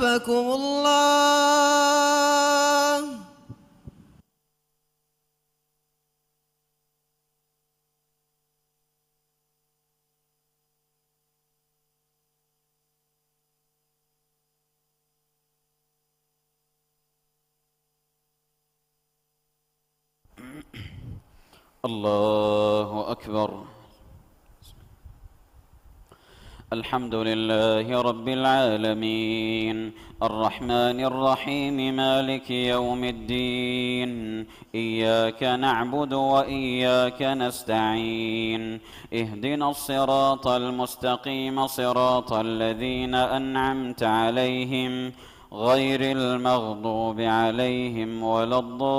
أثابكم الله. الله أكبر. الحمد لله رب العالمين الرحمن الرحيم مالك يوم الدين إياك نعبد وإياك نستعين اهدنا الصراط المستقيم صراط الذين أنعمت عليهم غير المغضوب عليهم ولا الضالين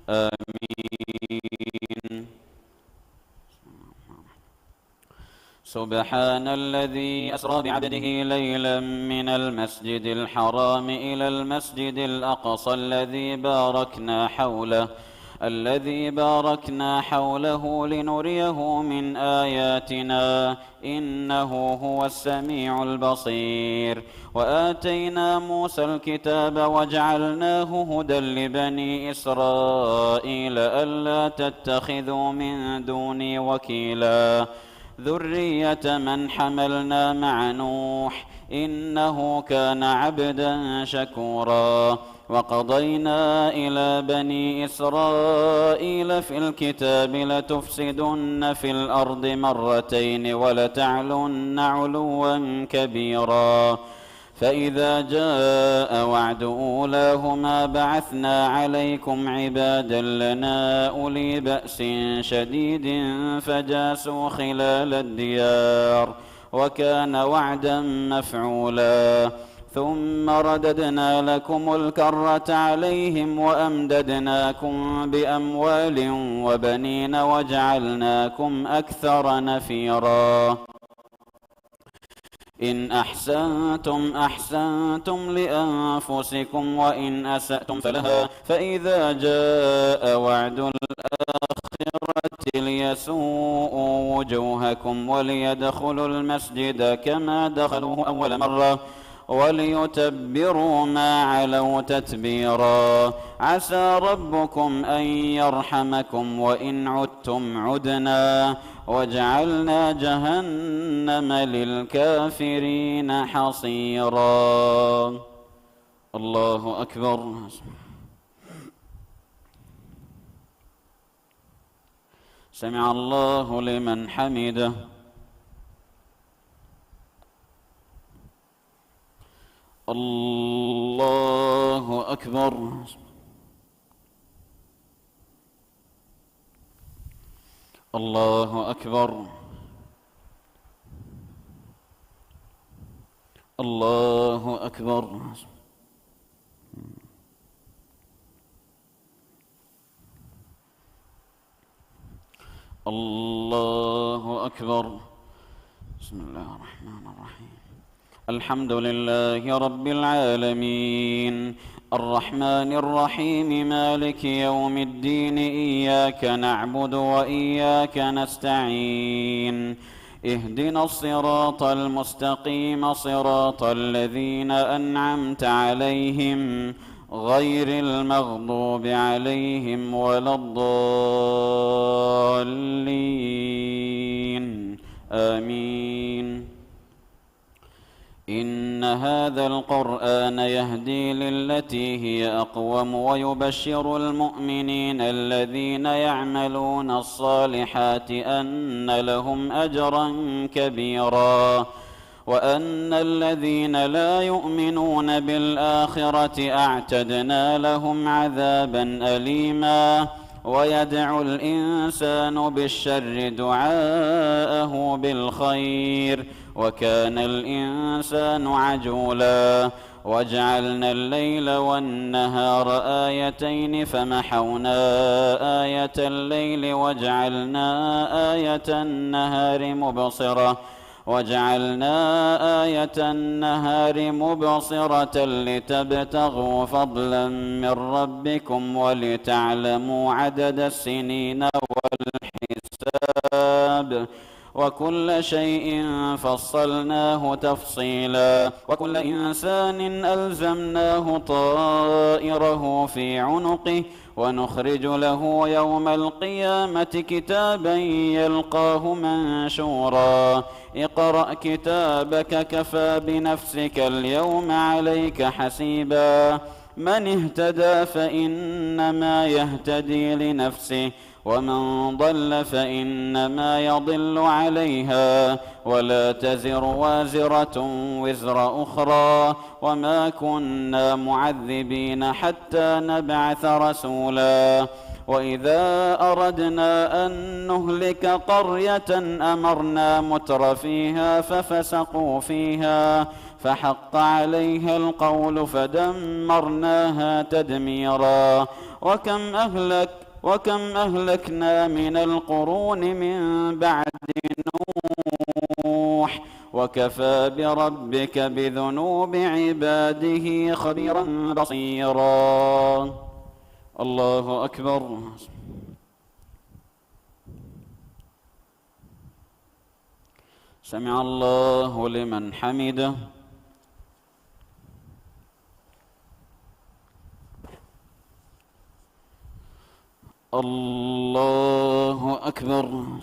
آمين. سبحان الذي أسرى بعبده ليلا من المسجد الحرام إلى المسجد الأقصى الذي باركنا حوله لنريه من آياتنا إنه هو السميع البصير. وآتينا موسى الكتاب وجعلناه هدى لبني إسرائيل ألا تتخذوا من دوني وكيلا ذرية من حملنا مع نوح إنه كان عبدا شكورا. وقضينا إلى بني إسرائيل في الكتاب لتفسدن في الأرض مرتين ولتعلن علوا كبيرا. فإذا جاء وعد أولاهما بعثنا عليكم عبادا لنا أولي بأس شديد فجاسوا خلال الديار وكان وعدا مفعولا. ثم رددنا لكم الكرة عليهم وأمددناكم بأموال وبنين وجعلناكم أكثر نفيرا. إن أحسنتم أحسنتم لأنفسكم وإن أسأتم فلها. فإذا جاء وعد الآخرة ليسوءوا وجوهكم وليدخلوا المسجد كما دخلوه أول مرة وليتبروا ما علوا تتبيرا. عسى ربكم أن يرحمكم وإن عدتم عدنا وجعلنا جهنم للكافرين حصيرا. الله أكبر. سمع الله لمن حمده. الله أكبر. الله أكبر. الله أكبر. الله أكبر. بسم الله الرحمن الرحيم. الحمد لله رب العالمين الرحمن الرحيم مالك يوم الدين إياك نعبد وإياك نستعين اهدنا الصراط المستقيم صراط الذين أنعمت عليهم غير المغضوب عليهم ولا الضالين آمين. إن هذا القرآن يهدي للتي هي أقوم ويبشر المؤمنين الذين يعملون الصالحات أن لهم أجرا كبيرا وأن الذين لا يؤمنون بالآخرة أعتدنا لهم عذابا أليما. ويدعو الإنسان بالشر دعاءه بالخير وكان الإنسان عجولا. وجعلنا الليل والنهار آيتين فمحونا آية الليل وجعلنا آية النهار مبصرة لتبتغوا فضلا من ربكم ولتعلموا عدد السنين والحساب وكل شيء فصلناه تفصيلا وكل إنسان ألزمناه طائره في عنقه ونخرج له يوم القيامة كتابا يلقاه منشورا اقرأ كتابك كفى بنفسك اليوم عليك حسيبا من اهتدى فإنما يهتدي لنفسه ومن ضل فإنما يضل عليها ولا تزر وازرة وزر أخرى وما كنا معذبين حتى نبعث رسولا وإذا أردنا أن نهلك قرية أمرنا متر فيها ففسقوا فيها فحق عليها القول فدمرناها تدميرا وكم أهلكنا من القرون من بعد نوح وكفى بربك بذنوب عباده خبيرا بصيرا الله أكبر سمع الله لمن حمده الله أكبر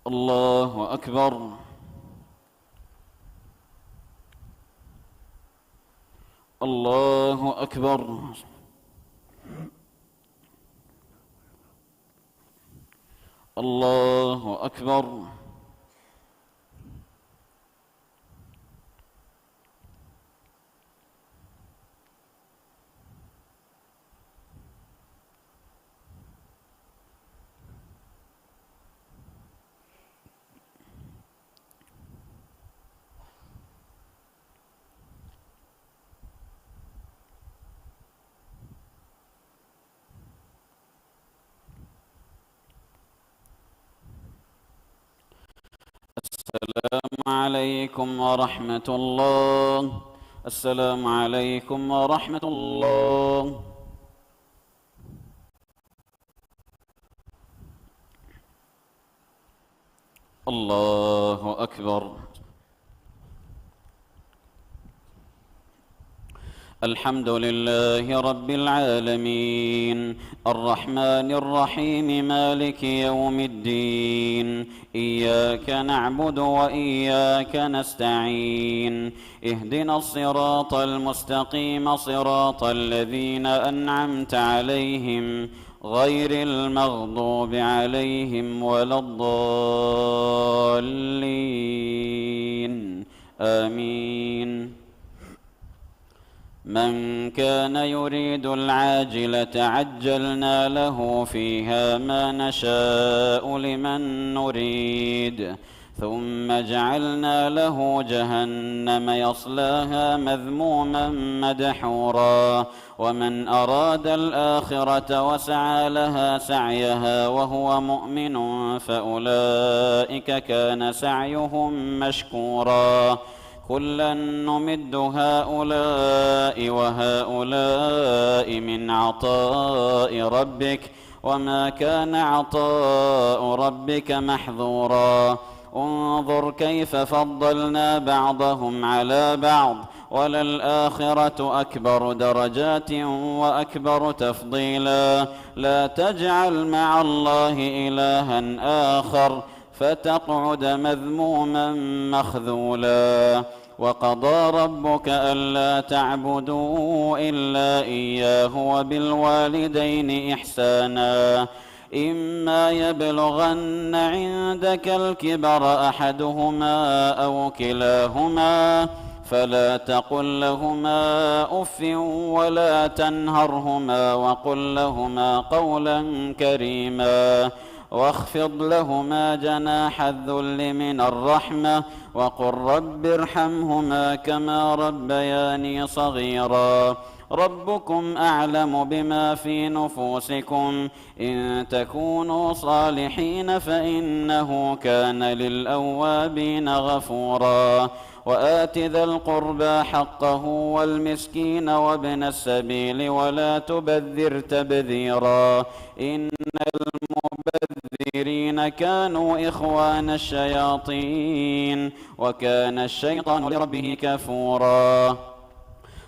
الله أكبر الله أكبر الله أكبر السلام عليكم ورحمة الله السلام عليكم ورحمة الله الله أكبر الحمد لله رب العالمين الرحمن الرحيم مالك يوم الدين إياك نعبد وإياك نستعين اهدنا الصراط المستقيم صراط الذين أنعمت عليهم غير المغضوب عليهم ولا الضالين آمين من كان يريد العاجلة عجلنا له فيها ما نشاء لمن نريد ثم جعلنا له جهنم يصلاها مذموما مدحورا ومن أراد الآخرة وسعى لها سعيها وهو مؤمن فأولئك كان سعيهم مشكورا كلا نمد هؤلاء وهؤلاء من عطاء ربك وما كان عطاء ربك محظورا انظر كيف فضلنا بعضهم على بعض وللآخرة أكبر درجات وأكبر تفضيلا لا تجعل مع الله إلها آخر فتقعد مذموما مخذولا وقضى ربك ألا تعبدوا إلا إياه وبالوالدين إحسانا إما يبلغن عندك الكبر أحدهما أو كلاهما فلا تقل لهما أف ولا تنهرهما وقل لهما قولا كريما واخفض لهما جناح الذل من الرحمة وقل رب ارحمهما كما ربياني صغيرا ربكم أعلم بما في نفوسكم إن تكونوا صالحين فإنه كان للأوابين غفورا وآت ذا القربى حقه والمسكين وابن السبيل ولا تبذر تبذيرا إن المبذرين كانوا إخوان الشياطين وكان الشيطان لربه كفورا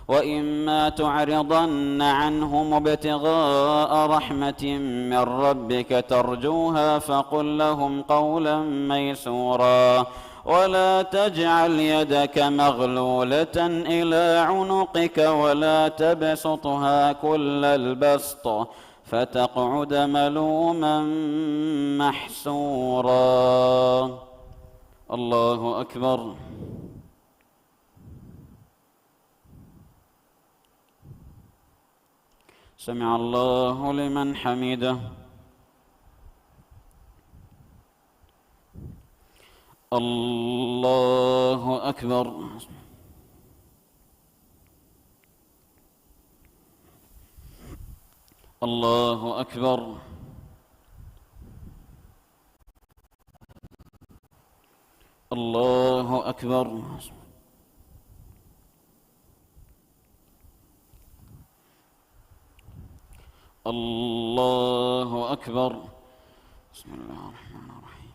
وإما تعرضن عنهم ابتغاء رحمة من ربك ترجوها فقل لهم قولا ميسورا ولا تجعل يدك مغلولة إلى عنقك ولا تبسطها كل البسط فتقعد ملوما محسورا. الله أكبر. سمع الله لمن حمده. الله أكبر. الله أكبر. الله أكبر. الله أكبر. بسم الله الرحمن الرحيم.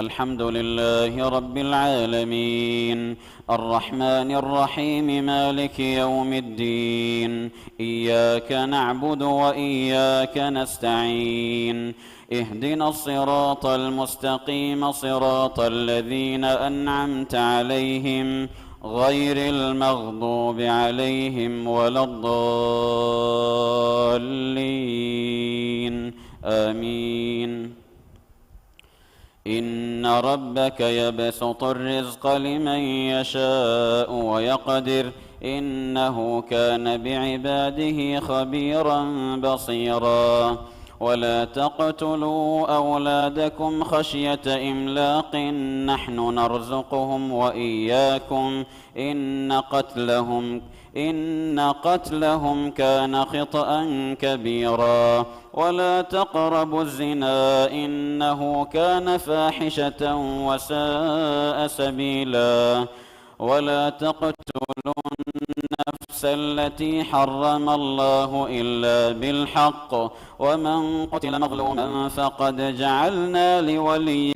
الحمد لله رب العالمين الرحمن الرحيم مالك يوم الدين إياك نعبد وإياك نستعين اهدنا الصراط المستقيم صراط الذين أنعمت عليهم غير المغضوب عليهم ولا الضالين آمين. إن ربك يبسط الرزق لمن يشاء ويقدر إنه كان بعباده خبيرا بصيرا ولا تقتلوا أولادكم خشية إملاق نحن نرزقهم وإياكم إن قتلهم كان خطأ كبيرا ولا تقربوا الزنا إنه كان فاحشة وساء سبيلا ولا تقتلوا النفس التي حرم الله إلا بالحق ومن قتل مظلوما فقد جعلنا لوليه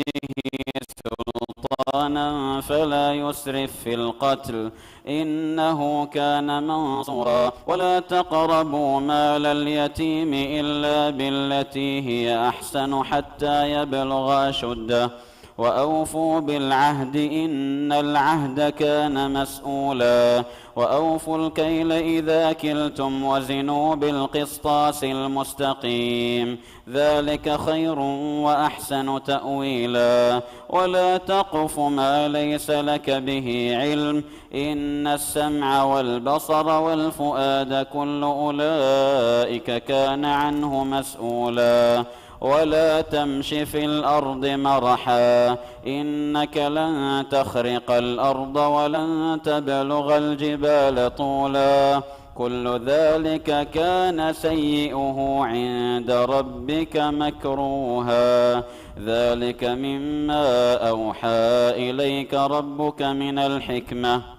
سلطانا فلا يسرف في القتل إنه كان منصورا ولا تقربوا مال اليتيم إلا بالتي هي أحسن حتى يبلغ أشده وأوفوا بالعهد إن العهد كان مسؤولا وأوفوا الكيل إذا كلتم وزنوا بالقسطاس المستقيم ذلك خير وأحسن تأويلا ولا تقف ما ليس لك به علم إن السمع والبصر والفؤاد كل أولئك كان عنه مسؤولا ولا تمش في الأرض مرحا إنك لن تخرق الأرض ولن تبلغ الجبال طولا كل ذلك كان سيئه عند ربك مكروها ذلك مما أوحى إليك ربك من الحكمة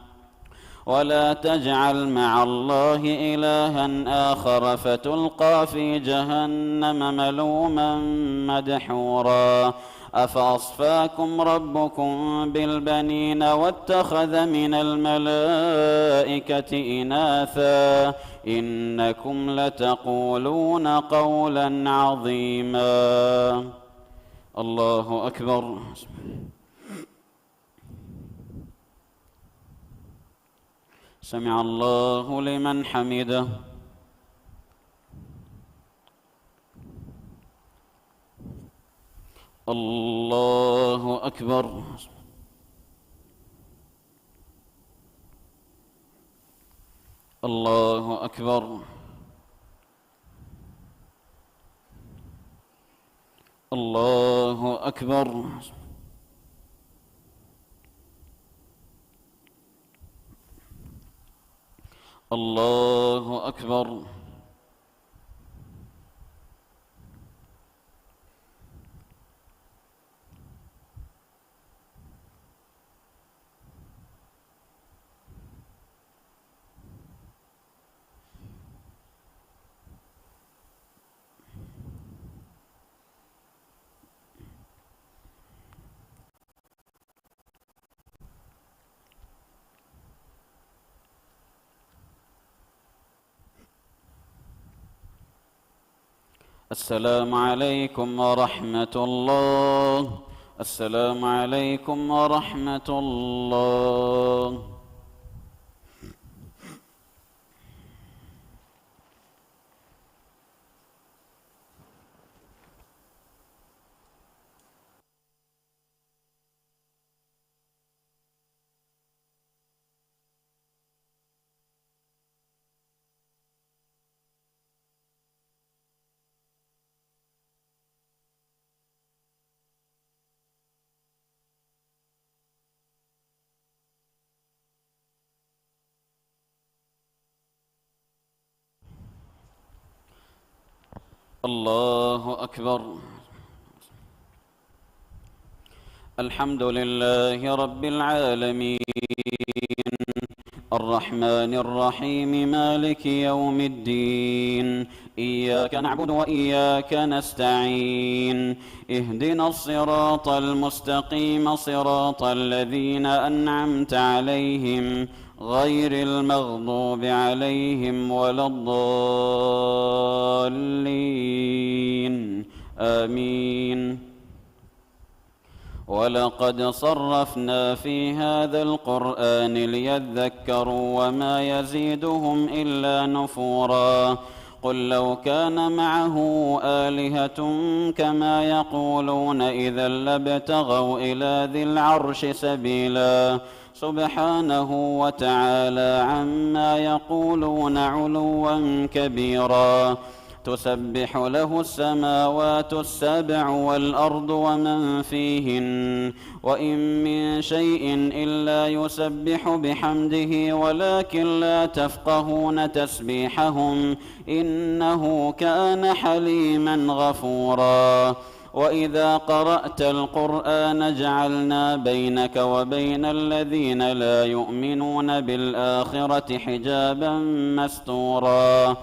ولا تجعل مع الله إلها آخر فتلقى في جهنم ملوما مدحورا أفأصفاكم ربكم بالبنين واتخذ من الملائكة إناثا إنكم لتقولون قولا عظيما. الله أكبر. سمع الله لمن حمده. الله أكبر. الله أكبر. الله أكبر. الله أكبر. السلام عليكم ورحمة الله. السلام عليكم ورحمة الله. الله أكبر. الحمد لله رب العالمين، الرحمن الرحيم، مالك يوم الدين. إياك نعبد وإياك نستعين. اهدنا الصراط المستقيم، صراط الذين أنعمت عليهم غير المغضوب عليهم ولا الضالين. آمين. ولقد صرفنا في هذا القرآن ليذكروا وما يزيدهم إلا نفورا. قل لو كان معه آلهة كما يقولون إذا لابتغوا إلى ذي العرش سبيلا. سبحانه وتعالى عما يقولون علوا كبيرا. تسبح له السماوات السبع والأرض ومن فيهن، وإن من شيء إلا يسبح بحمده ولكن لا تفقهون تسبيحهم، إنه كان حليما غفورا. وإذا قرأت القرآن جعلنا بينك وبين الذين لا يؤمنون بالآخرة حجابا مستورا.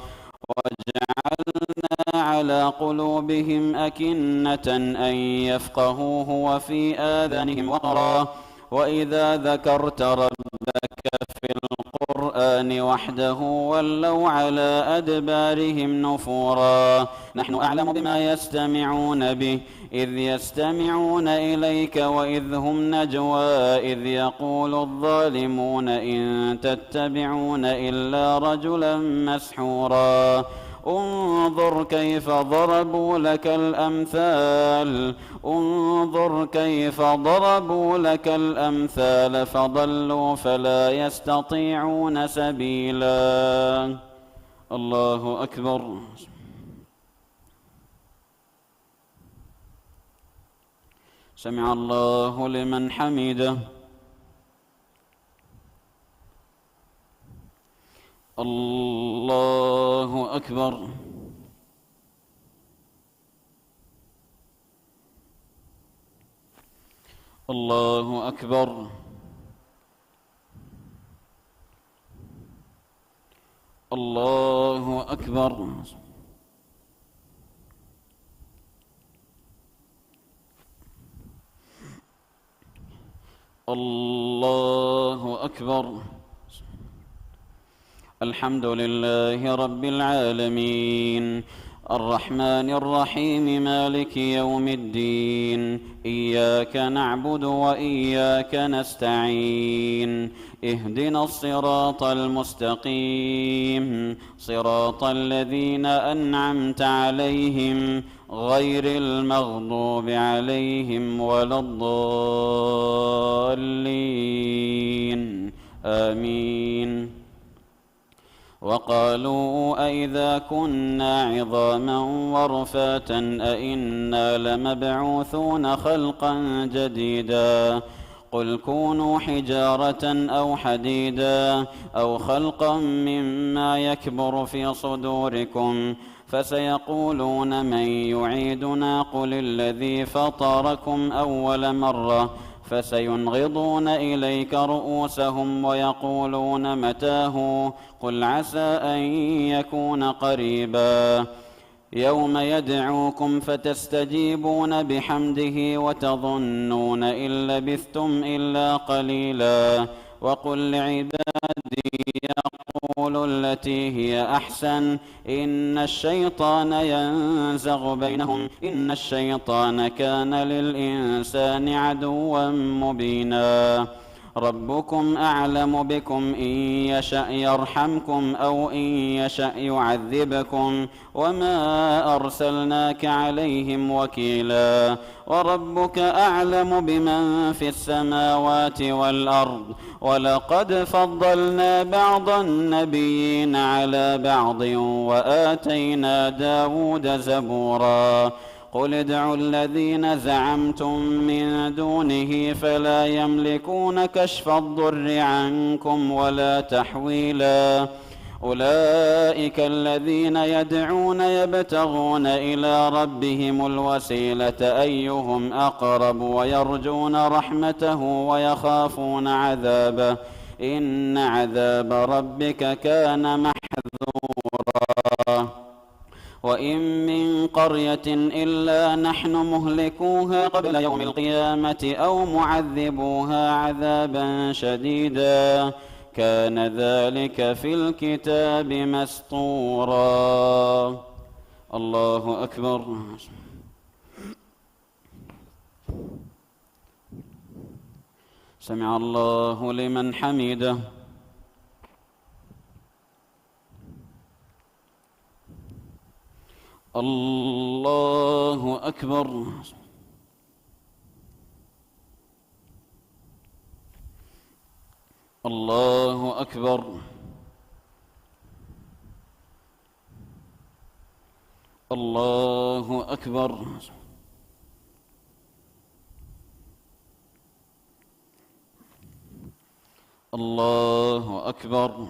وجعلنا على قلوبهم أكنة أن يفقهوه وفي آذانهم وقرا. وإذا ذكرت ربك في القرآن وحده ولوا على أدبارهم نفورا. نحن أعلم بما يستمعون به إذ يستمعون إليك وإذ هم نجوى إذ يقول الظالمون إن تتبعون إلا رجلا مسحورا. انظر كيف ضربوا لك الأمثال. انظر كيف ضربوا لك الأمثال فضلوا فلا يستطيعون سبيلا. الله أكبر. سمع الله لمن حمده. الله أكبر. الله أكبر. الله أكبر. الله أكبر. الحمد لله رب العالمين، الرحمن الرحيم، مالك يوم الدين. إياك نعبد وإياك نستعين. اهدنا الصراط المستقيم، صراط الذين أنعمت عليهم غير المغضوب عليهم ولا الضالين. آمين. وقالوا أئذا كنا عظاما ورفاتا أئنا لمبعوثون خلقا جديدا. قل كونوا حجارة أو حديدا أو خلقا مما يكبر في صدوركم فسيقولون من يعيدنا قل الذي فطركم أول مرة فسينغضون إليك رؤوسهم ويقولون متاه قل عسى أن يكون قريبا. يوم يدعوكم فتستجيبون بحمده وتظنون إن لبثتم إلا قليلا. وقل لعبادي يقول التي هي أحسن إن الشيطان ينزغ بينهم إن الشيطان كان للإنسان عدوا مبينا ربكم أعلم بكم إن يشأ يرحمكم أو إن يشأ يعذبكم وما أرسلناك عليهم وكيلا وربك أعلم بمن في السماوات والأرض ولقد فضلنا بعض النبيين على بعض وآتينا داود زبورا قل ادعوا الذين زعمتم من دونه فلا يملكون كشف الضر عنكم ولا تحويلا أولئك الذين يدعون يبتغون إلى ربهم الوسيلة أيهم أقرب ويرجون رحمته ويخافون عذابه إن عذاب ربك كان محذورا وإن من قرية إلا نحن مهلكوها قبل يوم القيامة أو معذبوها عذابا شديدا كان ذلك في الكتاب مسطورا الله أكبر سمع الله لمن حمده الله أكبر الله أكبر الله أكبر الله أكبر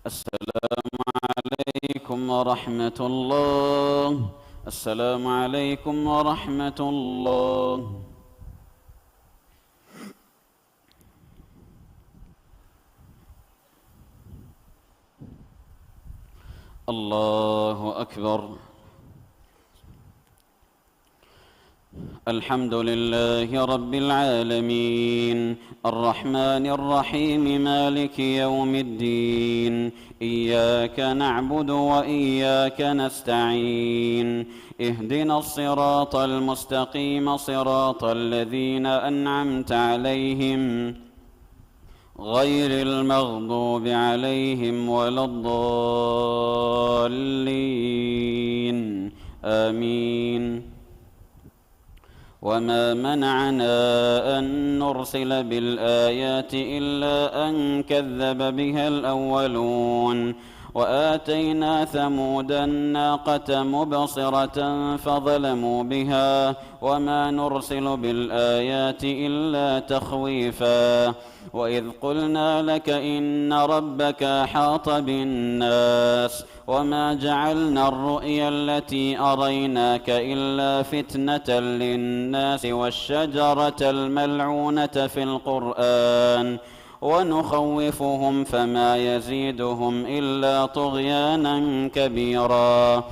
السلام عليكم ورحمة الله السلام عليكم ورحمة الله الله أكبر الحمد لله رب العالمين الرحمن الرحيم مالك يوم الدين إياك نعبد وإياك نستعين اهدنا الصراط المستقيم صراط الذين أنعمت عليهم غير المغضوب عليهم ولا الضالين آمين وما منعنا أن نرسل بالآيات إلا أن كذب بها الأولون وآتينا ثمود الناقة مبصرة فظلموا بها وما نرسل بالآيات إلا تخويفا وإذ قلنا لك إن ربك أحاط بالناس وما جعلنا الرؤيا التي أريناك إلا فتنة للناس والشجرة الملعونة في القرآن ونخوفهم فما يزيدهم إلا طغيانا كبيرا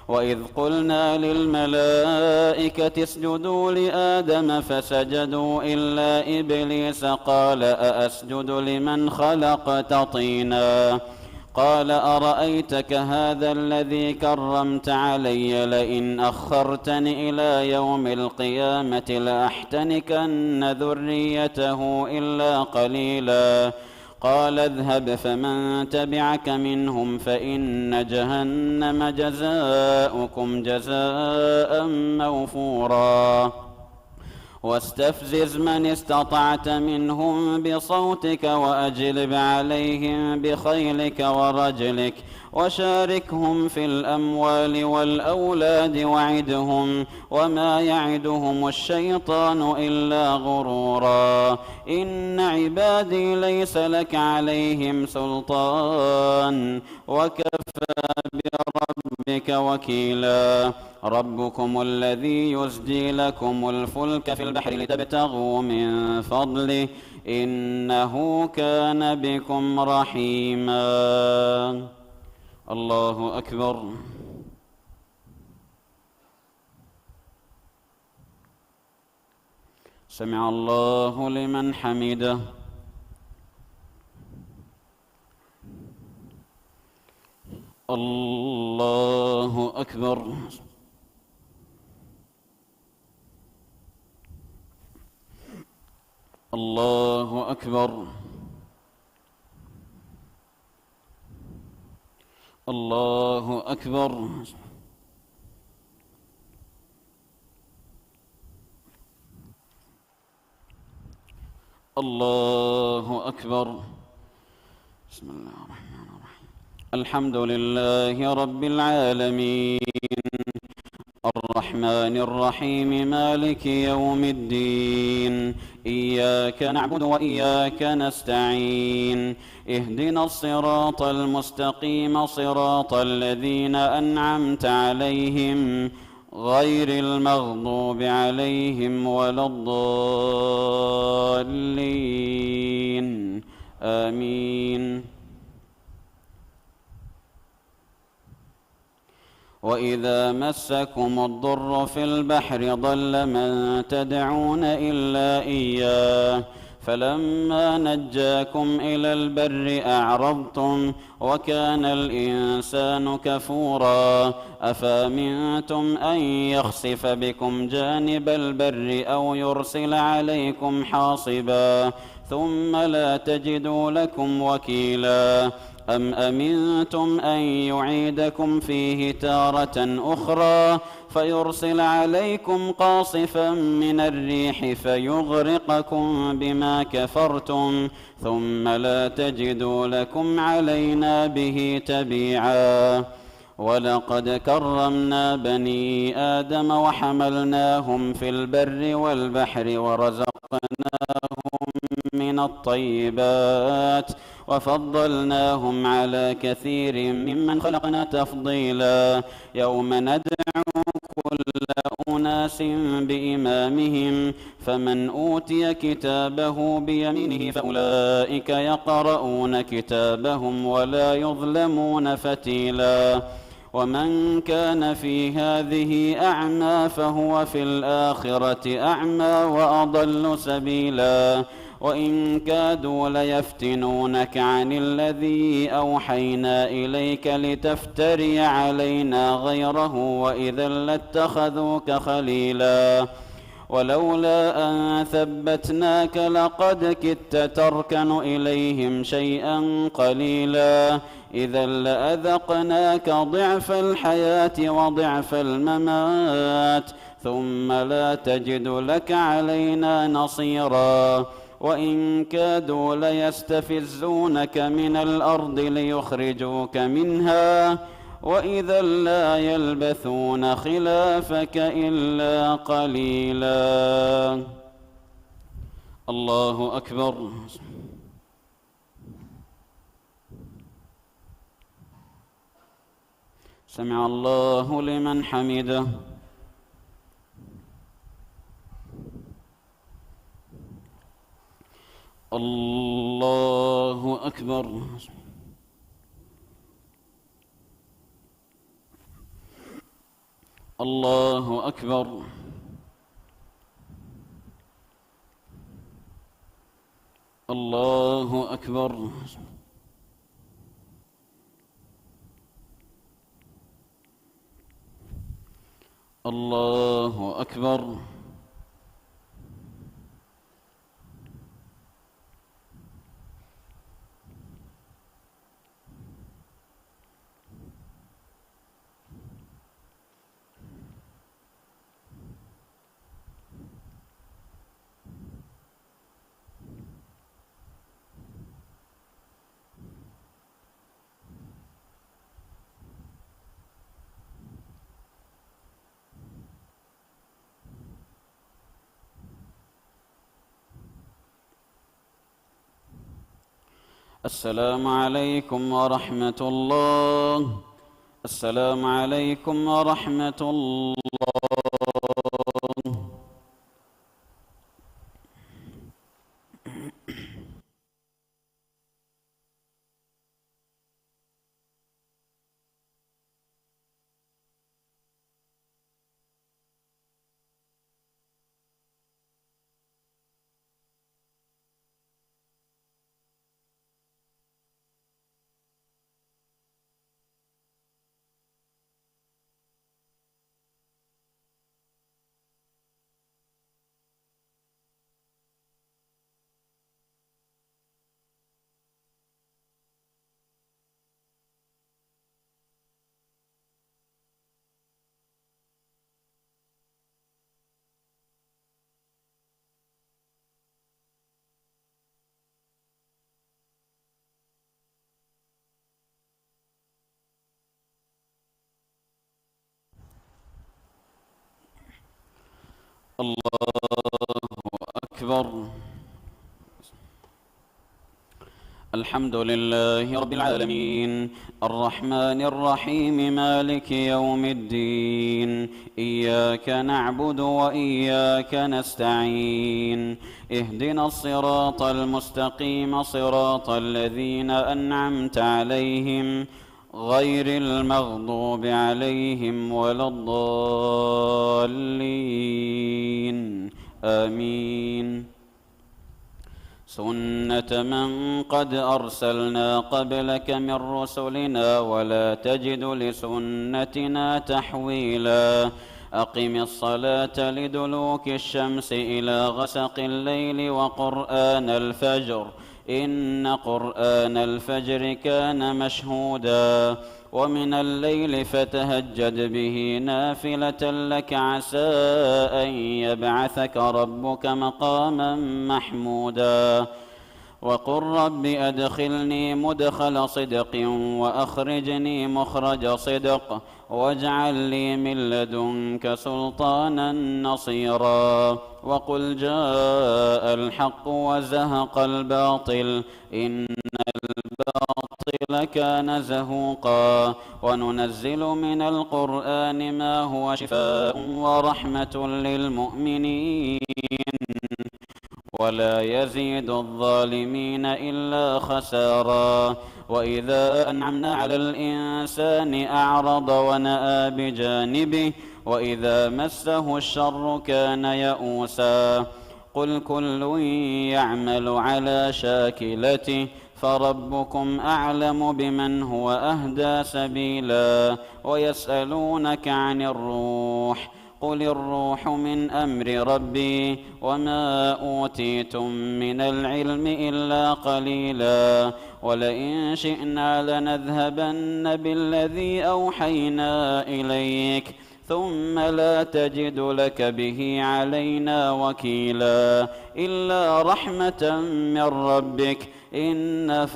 وإذ قلنا للملائكة اسجدوا لآدم فسجدوا إلا إبليس قال أأسجد لمن خلقت طينا قال أرأيتك هذا الذي كرمت علي لئن أخرتني إلى يوم القيامة لأحتنكن ذريته إلا قليلا قال اذهب فمن تبعك منهم فإن جهنم جزاؤكم جزاء موفورا واستفزز من استطعت منهم بصوتك وأجلب عليهم بخيلك ورجلك وشاركهم في الأموال والأولاد وعدهم وما يعدهم الشيطان إلا غرورا إن عبادي ليس لك عليهم سلطان وكفى بربك وكيلا ربكم الذي يزجي لكم الفلك في البحر لتبتغوا من فضله إنه كان بكم رحيما الله أكبر سمع الله لمن حمده الله أكبر الله أكبر الله أكبر الله أكبر بسم الله الرحمن الرحيم الحمد لله رب العالمين الرحمن الرحيم مالك يوم الدين إياك نعبد وإياك نستعين اهدنا الصراط المستقيم صراط الذين أنعمت عليهم غير المغضوب عليهم ولا الضالين آمين وإذا مسكم الضر في البحر ضل من تدعون إلا إياه فلما نجاكم إلى البر أعرضتم وكان الإنسان كفورا أفأمنتم أن يخسف بكم جانب البر أو يرسل عليكم حاصبا ثم لا تجدوا لكم وكيلا أم أمنتم أن يعيدكم فيه تارة أخرى فيرسل عليكم قاصفا من الريح فيغرقكم بما كفرتم ثم لا تجدوا لكم علينا به تبيعا ولقد كرمنا بني آدم وحملناهم في البر والبحر ورزقناهم من الطيبات وفضلناهم على كثير ممن خلقنا تفضيلا يوم ندعو كل أناس بإمامهم فمن أوتي كتابه بيمينه فأولئك يقرؤون كتابهم ولا يظلمون فتيلا ومن كان في هذه أعمى فهو في الآخرة أعمى وأضل سبيلا وإن كادوا ليفتنونك عن الذي أوحينا إليك لتفتري علينا غيره وإذا لاتخذوك خليلا ولولا أن ثبتناك لقد كدت تركن إليهم شيئا قليلا إذا لأذقناك ضعف الحياة وضعف الممات ثم لا تجد لك علينا نصيرا وإن كادوا ليستفزونك من الأرض ليخرجوك منها وإذا لا يلبثون خلافك إلا قليلا الله أكبر سمع الله لمن حمده الله أكبر الله أكبر الله أكبر الله أكبر السلام عليكم ورحمة الله. السلام عليكم ورحمة الله. الله أكبر. الحمد لله رب العالمين الرحمن الرحيم مالك يوم الدين إياك نعبد وإياك نستعين اهدنا الصراط المستقيم صراط الذين أنعمت عليهم غير المغضوب عليهم ولا الضالين آمين. سنة من قد أرسلنا قبلك من رسلنا ولا تجد لسنتنا تحويلا. أقم الصلاة لدلوك الشمس إلى غسق الليل وقرآن الفجر إن قرآن الفجر كان مشهودا. ومن الليل فتهجد به نافلة لك عسى أن يبعثك ربك مقاما محمودا. وقل رب أدخلني مدخل صدق وأخرجني مخرج صدق واجعل لي من لدنك سلطانا نصيرا. وقل جاء الحق وزهق الباطل إن الباطل كان زهوقا. وننزل من القرآن ما هو شفاء ورحمة للمؤمنين ولا يزيد الظالمين إلا خسارا. وإذا أنعمنا على الإنسان أعرض ونأى بجانبه وإذا مسه الشر كان يئوسا. قل كل يعمل على شاكلته فربكم أعلم بمن هو أهدى سبيلا. ويسألونك عن الروح قل الروح من أمر ربي وما أوتيتم من العلم إلا قليلا. ولئن شئنا لنذهبن بالذي أوحينا إليك ثم لا تجد لك به علينا وكيلا إلا رحمة من ربك إن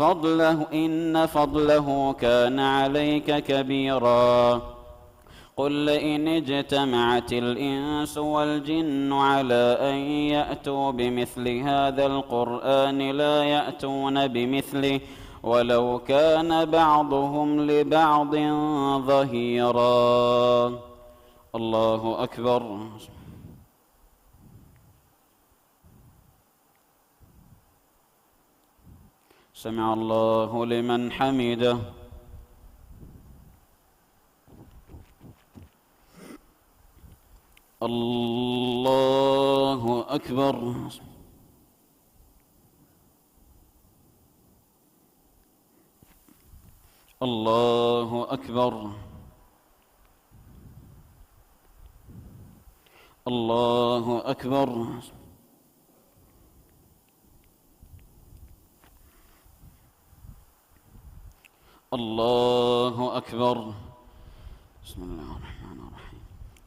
فضله كان عليك كبيرا. قل لئن اجتمعت الإنس والجن على أن يأتوا بمثل هذا القرآن لا يأتون بمثله ولو كان بعضهم لبعض ظهيرا. الله أكبر. سمع الله لمن حمده. الله أكبر. الله أكبر. الله أكبر. الله أكبر. بسم الله الرحمن الرحيم.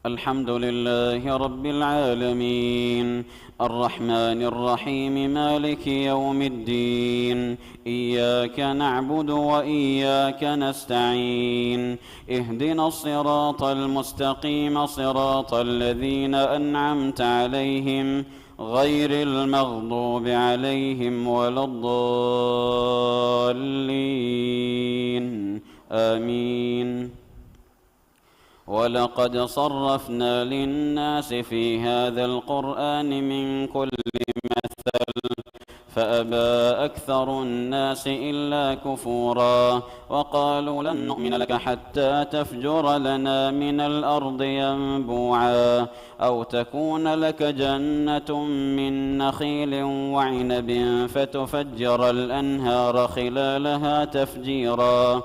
الحمد لله رب العالمين الرحمن الرحيم مالك يوم الدين إياك نعبد وإياك نستعين اهدنا الصراط المستقيم صراط الذين أنعمت عليهم غير المغضوب عليهم ولا الضالين آمين. ولقد صرفنا للناس في هذا القرآن من كل مثل فأبى أكثر الناس إلا كفورا وقالوا لن نؤمن لك حتى تفجر لنا من الأرض ينبوعا أو تكون لك جنة من نخيل وعنب فتفجر الأنهار خلالها تفجيرا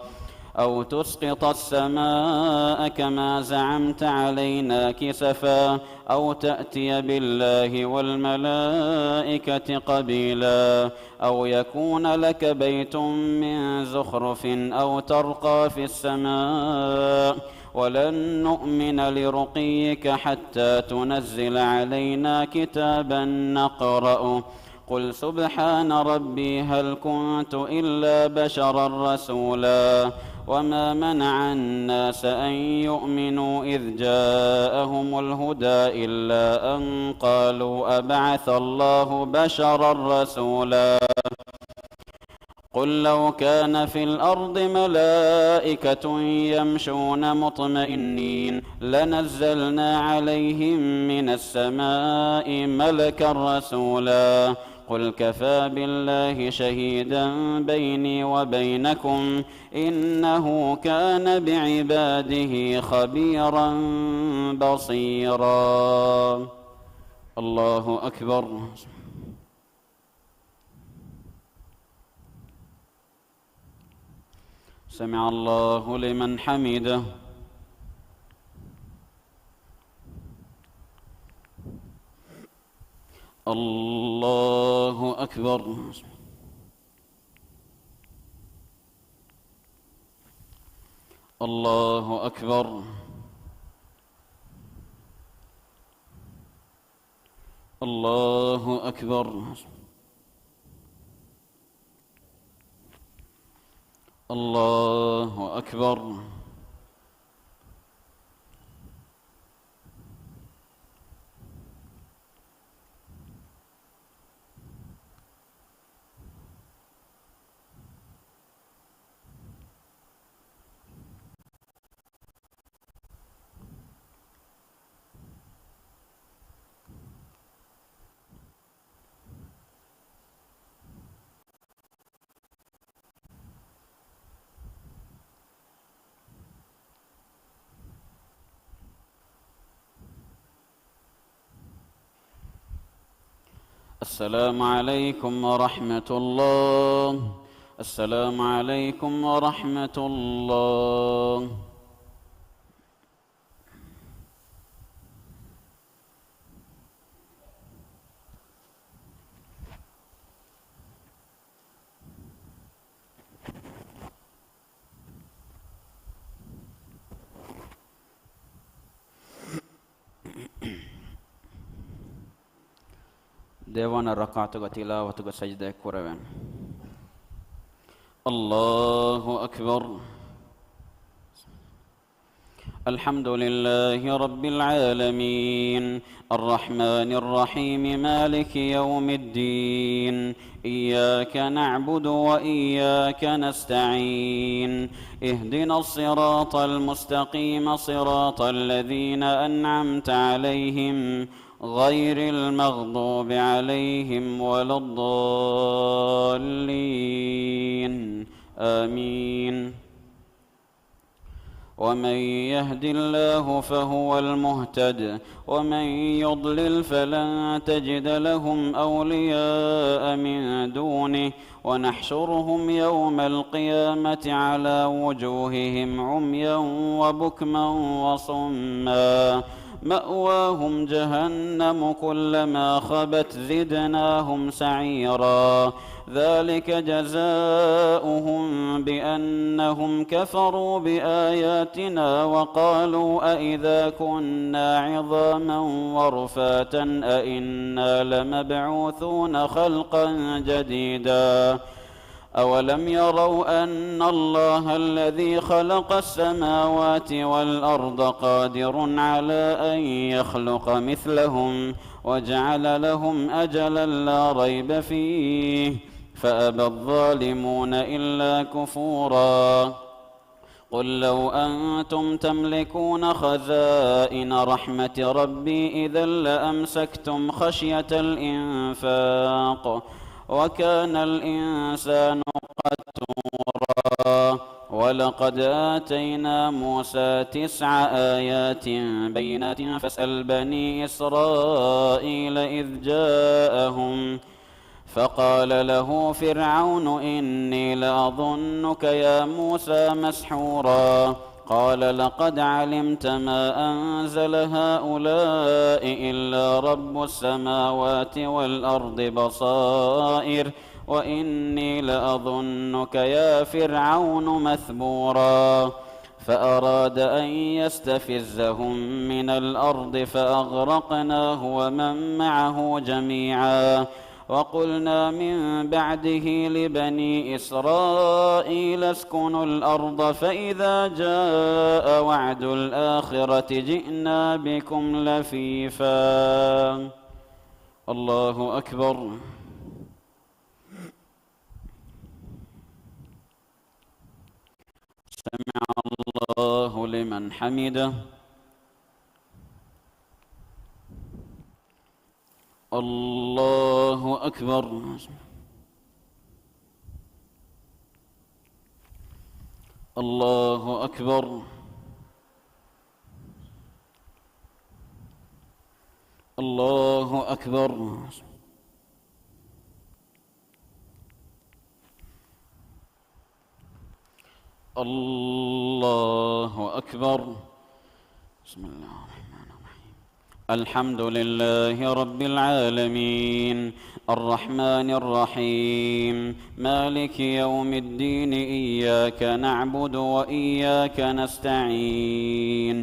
أو تسقط السماء كما زعمت علينا كسفا أو تأتي بالله والملائكة قبيلا أو يكون لك بيت من زخرف أو ترقى في السماء ولن نؤمن لرقيك حتى تنزل علينا كتابا نقرأه قل سبحان ربي هل كنت إلا بشرا رسولا وما منع الناس أن يؤمنوا إذ جاءهم الهدى إلا أن قالوا أبعث الله بشرا رسولا قل لو كان في الأرض ملائكة يمشون مطمئنين لنزلنا عليهم من السماء ملكا رسولا قل كفى بالله شهيدا بيني وبينكم إنه كان بعباده خبيرا بصيرا. الله أكبر. سمع الله لمن حمده. الله أكبر. الله أكبر. الله أكبر. الله أكبر. السلام عليكم ورحمة الله. السلام عليكم ورحمة الله. ديوان الركعة وتلاوة وسجدة كروان. الله أكبر. الحمد لله رب العالمين الرحمن الرحيم مالك يوم الدين إياك نعبد وإياك نستعين اهدنا الصراط المستقيم صراط الذين أنعمت عليهم غير المغضوب عليهم ولا الضالين آمين. ومن يهد الله فهو المهتد ومن يضلل فلن تجد لهم أولياء من دونه ونحشرهم يوم القيامة على وجوههم عميا وبكما وصما مأواهم جهنم كلما خبت زدناهم سعيرا ذلك جزاؤهم بأنهم كفروا بآياتنا وقالوا أئذا كنا عظاما ورفاتا أئنا لمبعوثون خلقا جديدا أولم يروا أن الله الذي خلق السماوات والأرض قادر على أن يخلق مثلهم وجعل لهم أجلا لا ريب فيه فأبى الظالمون إلا كفورا. قل لو أنتم تملكون خزائن رحمة ربي إذا لأمسكتم خشية الإنفاق وكان الإنسان قتورا. ولقد آتينا موسى 9 آيات بينات فاسأل بني إسرائيل إذ جاءهم فقال له فرعون إني لأظنك يا موسى مسحورا. قال لقد علمت ما أنزل هؤلاء إلا رب السماوات والأرض بصائر وإني لأظنك يا فرعون مثبورا. فأراد أن يستفزهم من الأرض فأغرقناه ومن معه جميعا. وقلنا من بعده لبني إسرائيل اسكنوا الأرض فإذا جاء وعد الآخرة جئنا بكم لفيفا. الله أكبر. سمع الله لمن حمده. الله أكبر. الله أكبر. الله أكبر. الله أكبر. بسم الله الرحمن الرحيم. الحمد لله رب العالمين الرحمن الرحيم مالك يوم الدين إياك نعبد وإياك نستعين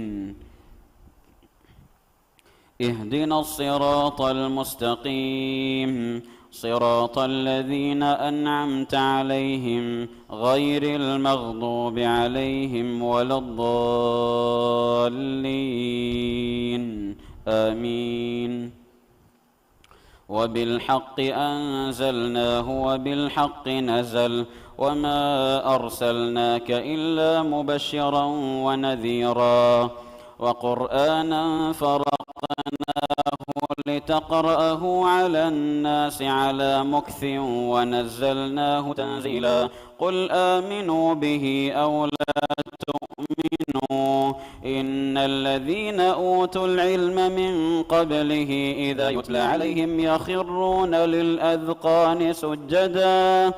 اهدنا الصراط المستقيم صراط الذين أنعمت عليهم غير المغضوب عليهم ولا الضالين آمين. وبالحق أنزلناه وبالحق نزل وما أرسلناك إلا مبشرا ونذيرا وقرآنا فرقناه لتقرأه على الناس على مكث ونزلناه تنزيلا. قل آمنوا به أو لا تؤمنوا إن الذين أوتوا العلم من قبله إذا يتلى عليهم يخرون للأذقان سجدا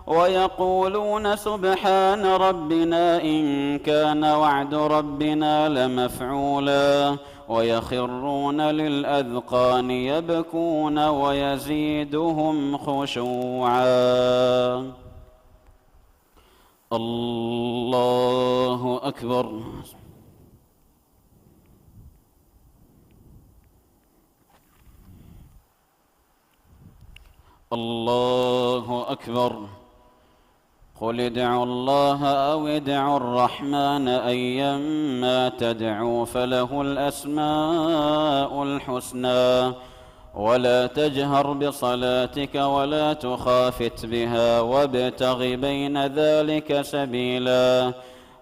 ويقولون سبحان ربنا إن كان وعد ربنا لمفعولا ويخرون للأذقان يبكون ويزيدهم خشوعا. الله أكبر. الله أكبر. قل ادعوا الله أو ادعوا الرحمن أيما تدعوا فله الأسماء الحسنى ولا تجهر بصلاتك ولا تخافت بها وابتغ بين ذلك سبيلا.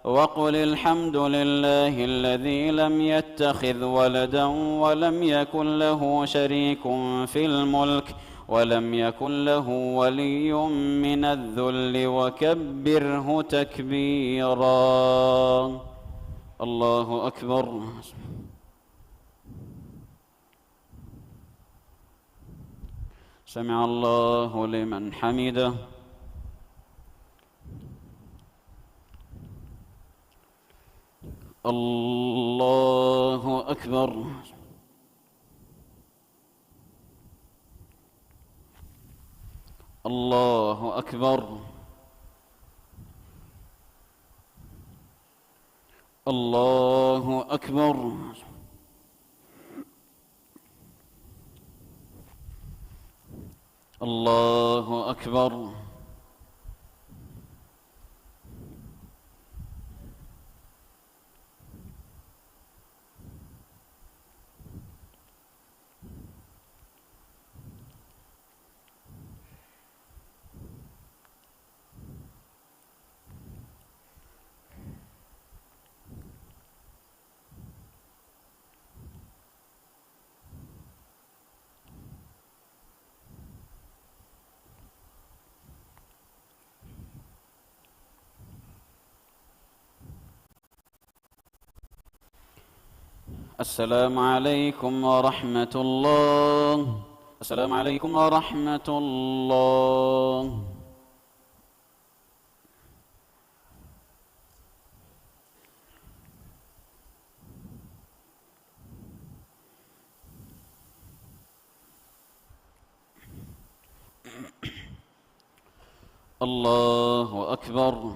وقل الحمد لله الذي لم يتخذ ولدا ولم يكن له شريك في الملك ولم يكن له ولي من الذل وكبره تكبيرا. الله أكبر. سمع الله لمن حمده. الله أكبر. الله أكبر. الله أكبر. الله أكبر. السلام عليكم ورحمة الله. السلام عليكم ورحمة الله. الله أكبر.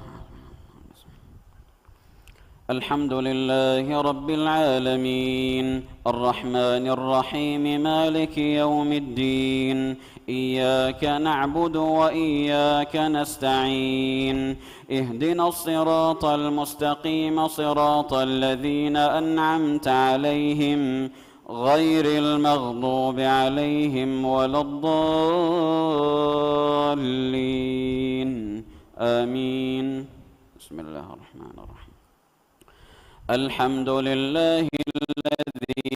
الحمد لله رب العالمين الرحمن الرحيم مالك يوم الدين إياك نعبد وإياك نستعين اهدنا الصراط المستقيم صراط الذين أنعمت عليهم غير المغضوب عليهم ولا الضالين آمين. بسم الله الرحمن الرحيم. الحمد لله الذي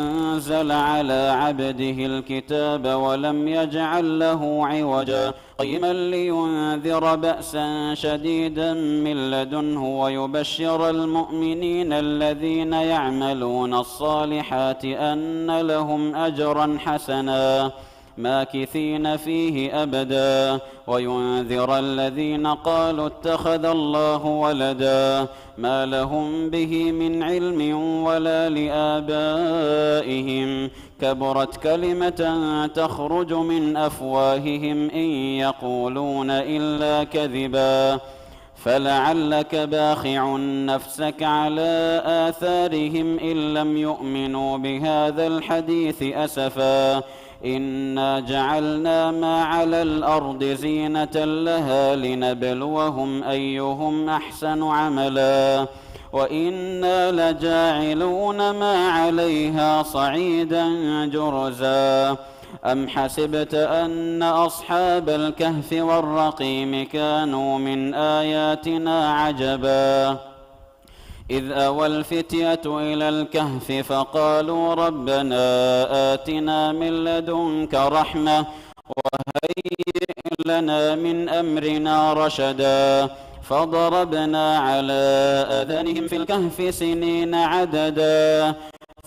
أنزل على عبده الكتاب ولم يجعل له عوجا قيما لينذر بأسا شديدا من لدنه ويبشر المؤمنين الذين يعملون الصالحات أن لهم أجرا حسنا ماكثين فيه أبدا وينذر الذين قالوا اتخذ الله ولدا ما لهم به من علم ولا لآبائهم كبرت كلمة تخرج من أفواههم إن يقولون إلا كذبا فلعلك باخع نفسك على آثارهم إن لم يؤمنوا بهذا الحديث أسفا إنا جعلنا ما على الأرض زينة لها لنبلوهم أيهم أحسن عملا وإنا لجاعلون ما عليها صعيدا جرزا أم حسبت أن أصحاب الكهف والرقيم كانوا من آياتنا عجبا إذ أوى الفتية إلى الكهف فقالوا ربنا آتنا من لدنك رحمة وهيئ لنا من أمرنا رشدا فضربنا على آذانهم في الكهف سنين عددا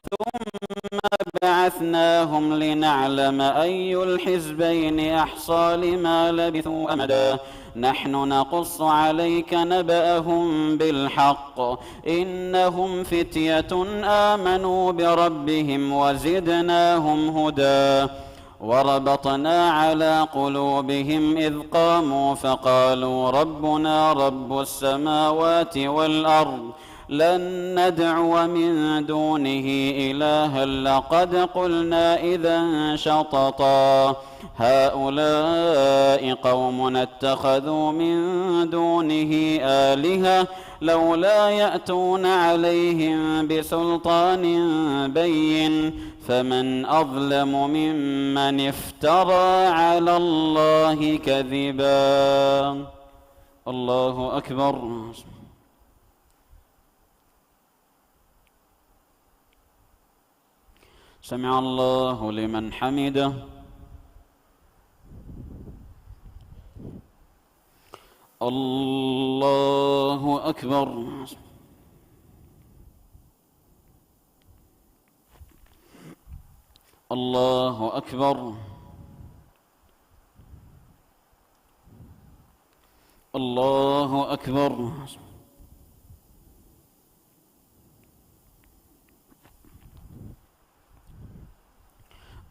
ثم بعثناهم لنعلم أي الحزبين أحصى لما لبثوا أمدا نحن نقص عليك نبأهم بالحق إنهم فتية آمنوا بربهم وزدناهم هدى وربطنا على قلوبهم إذ قاموا فقالوا ربنا رب السماوات والأرض لن ندعو من دونه إلها لقد قلنا إذا شططا هؤلاء قوم اتخذوا من دونه آلهة لولا يأتون عليهم بسلطان بين فمن أظلم ممن افترى على الله كذبا. الله أكبر. سمع الله لمن حمده. الله أكبر. الله أكبر. الله أكبر.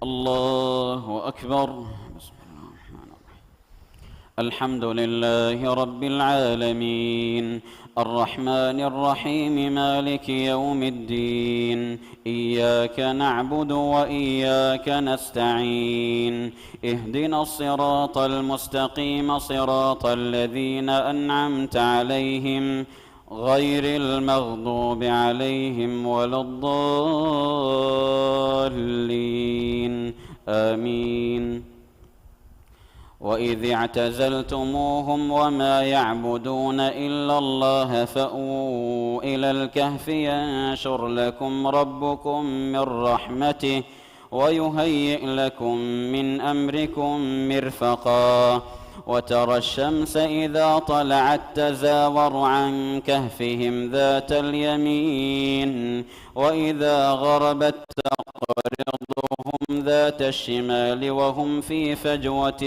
الله أكبر. بسم الله الرحمن الرحيم. الحمد لله رب العالمين الرحمن الرحيم مالك يوم الدين إياك نعبد وإياك نستعين اهدنا الصراط المستقيم صراط الذين أنعمت عليهم غير المغضوب عليهم ولا الضالين آمين. وإذ اعتزلتموهم وما يعبدون إلا الله فأووا إلى الكهف ينشر لكم ربكم من رحمته ويهيئ لكم من أمركم مرفقا وترى الشمس إذا طلعت تزاور عن كهفهم ذات اليمين وإذا غربت تقرضهم ذات الشمال وهم في فجوة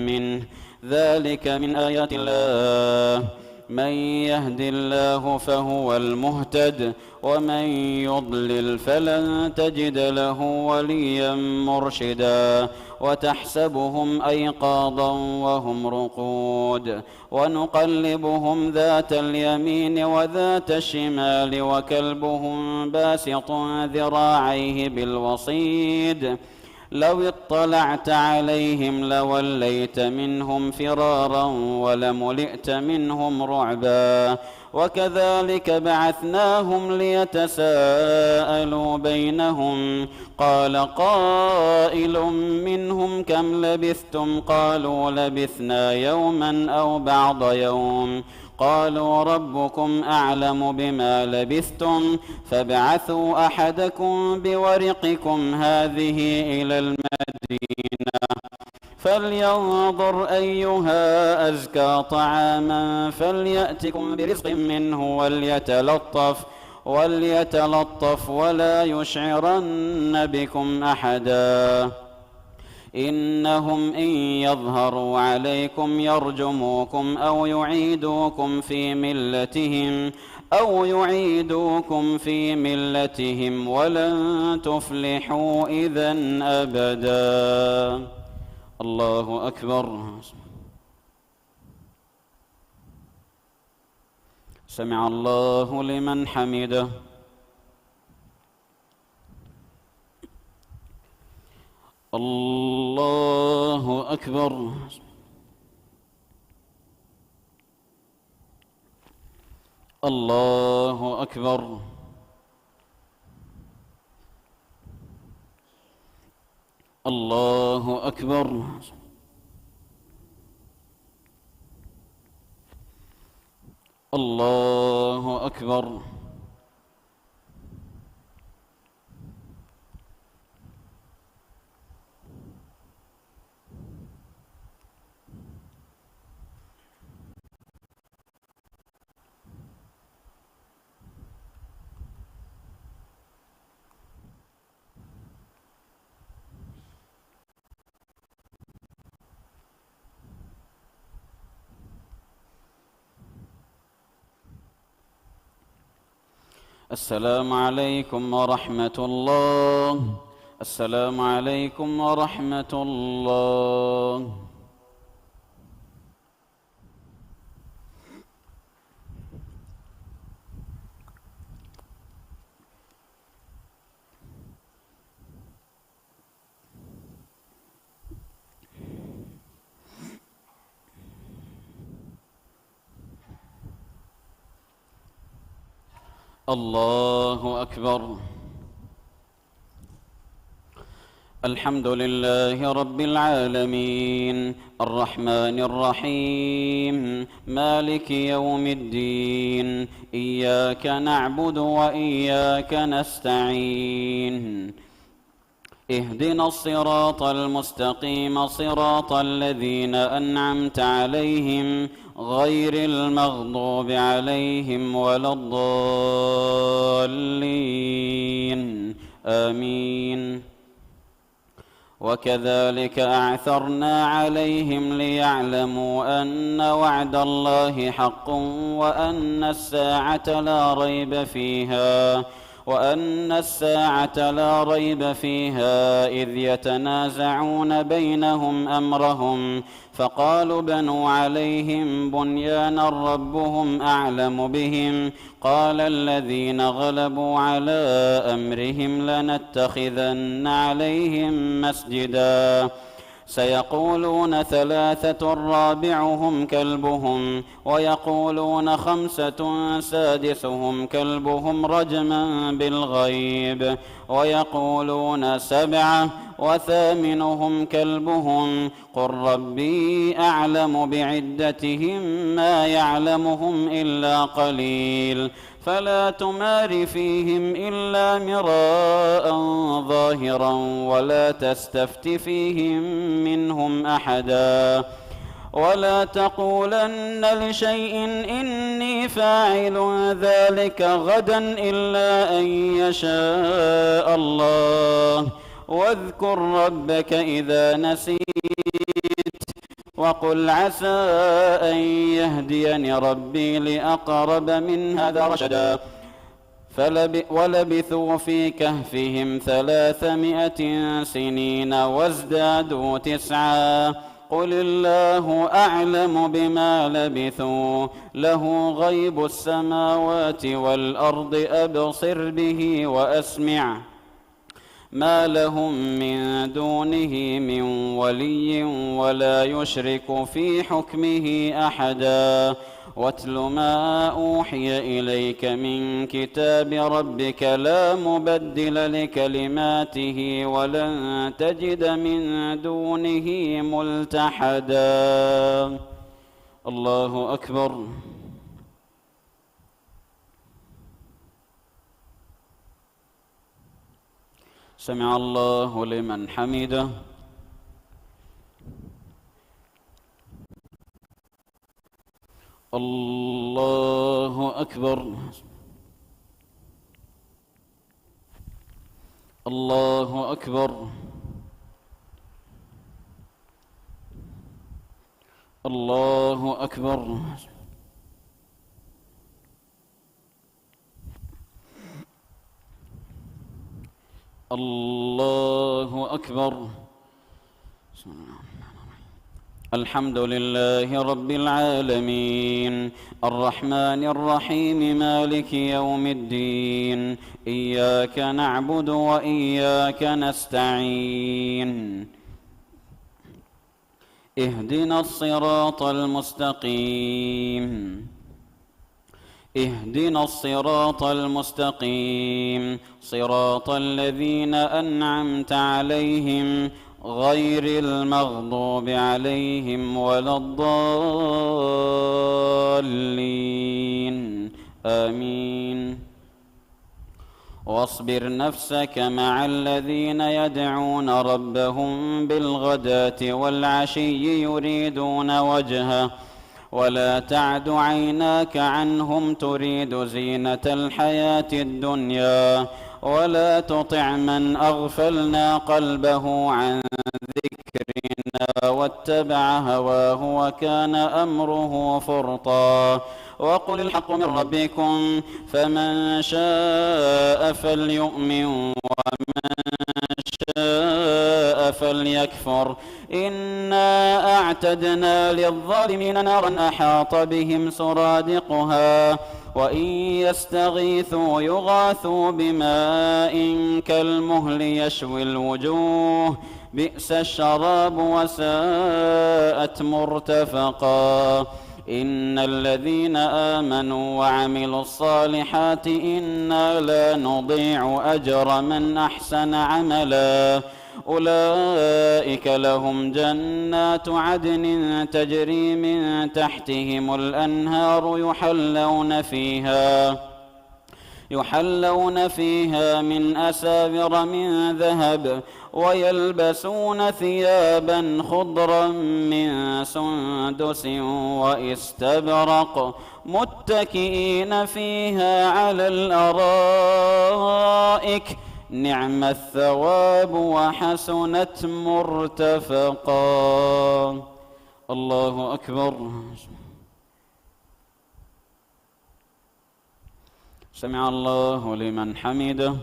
منه ذلك من آيات الله من يهد الله فهو المهتد ومن يضلل فلن تجد له وليا مرشدا وتحسبهم أيقاظا وهم رقود ونقلبهم ذات اليمين وذات الشمال وكلبهم باسط ذراعيه بالوصيد لو اطلعت عليهم لوليت منهم فرارا ولملئت منهم رعبا وكذلك بعثناهم ليتساءلوا بينهم قال قائل منهم كم لبثتم قالوا لبثنا يوما أو بعض يوم قالوا ربكم أعلم بما لبثتم فابعثوا أحدكم بورقكم هذه إلى المدينة فلينظر أيها أزكى طعاما فليأتكم برزق منه وليتلطف ولا يشعرن بكم أحدا إنهم إن يظهروا عليكم يرجموكم أو يعيدوكم في ملتهم ولن تفلحوا إذا أبدا. الله أكبر. سمع الله لمن حمده. الله أكبر. الله أكبر. الله أكبر. الله أكبر. السلام عليكم ورحمة الله. السلام عليكم ورحمة الله. الله أكبر. الحمد لله رب العالمين الرحمن الرحيم مالك يوم الدين إياك نعبد وإياك نستعين اهدنا الصراط المستقيم صراط الذين أنعمت عليهم غير المغضوب عليهم ولا الضالين آمين. وكذلك أعثرنا عليهم ليعلموا أن وعد الله حق وأن الساعة لا ريب فيها إذ يتنازعون بينهم أمرهم فقالوا بنوا عليهم بنيانا ربهم أعلم بهم قال الذين غلبوا على أمرهم لنتخذن عليهم مسجدا سيقولون 3 رابعهم كلبهم ويقولون 5 سادسهم كلبهم رجما بالغيب ويقولون 7 وثامنهم كلبهم قل ربي أعلم بعدتهم ما يعلمهم إلا قليل فلا تمار فيهم إلا مراء ظاهرا ولا تستفت فيهم منهم أحدا ولا تقولن لشيء إني فاعل ذلك غدا إلا أن يشاء الله. واذكر ربك إذا نسيت وقل عسى أن يهديني ربي لأقرب من هذا رشدا. ولبثوا في كهفهم 300 سنين وازدادوا 9. قل الله أعلم بما لبثوا له غيب السماوات والأرض أبصر به وأسمع ما لهم من دونه من ولي ولا يشرك في حكمه أحدا. واتل ما أوحي إليك من كتاب ربك لا مبدل لكلماته ولن تجد من دونه ملتحدا. الله أكبر. سمع الله لمن حمده. الله أكبر. الله أكبر. الله أكبر. الله أكبر. الحمد لله رب العالمين الرحمن الرحيم مالك يوم الدين إياك نعبد وإياك نستعين اهدنا الصراط المستقيم اهدنا الصراط المستقيم صراط الذين أنعمت عليهم غير المغضوب عليهم ولا الضالين آمين. واصبر نفسك مع الذين يدعون ربهم بالغداة والعشي يريدون وجهه ولا تعد عيناك عنهم تريد زينة الحياة الدنيا ولا تطع من أغفلنا قلبه عن ذكرنا واتبع هواه وكان أمره فرطا. وقل الحق من ربكم فمن شاء فليؤمن ومن شاء فليكفر. إنا أعتدنا للظالمين نارا أحاط بهم سرادقها وإن يستغيثوا يغاثوا بماء كالمهل يشوي الوجوه بئس الشراب وساءت مرتفقا. إن الذين آمنوا وعملوا الصالحات إنا لا نضيع أجر من أحسن عملا. أولئك لهم جنات عدن تجري من تحتهم الأنهار يحلون فيها من أساور من ذهب ويلبسون ثيابا خضرا من سندس واستبرق متكئين فيها على الأرائك نعم الثواب وحسنت مرتفقا. الله أكبر. سمع الله لمن حمده.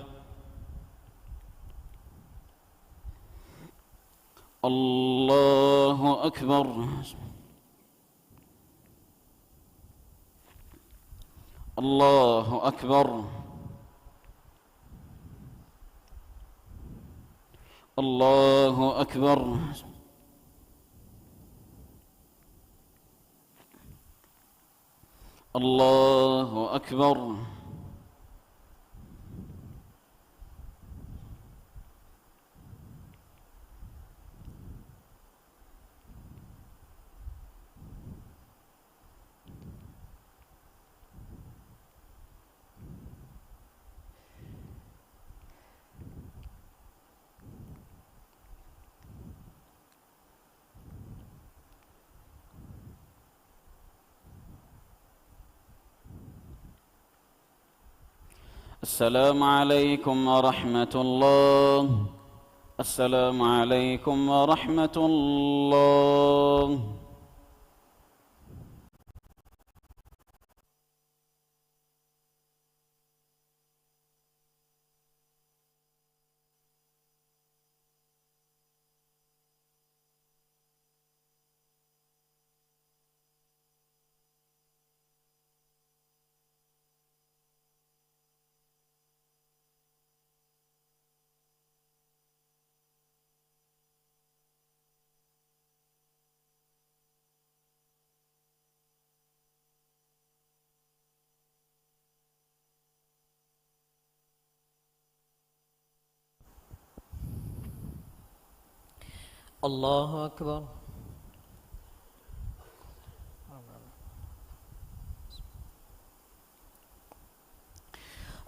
الله أكبر. الله أكبر. الله أكبر. الله أكبر. السلام عليكم ورحمة الله. السلام عليكم ورحمة الله. الله أكبر.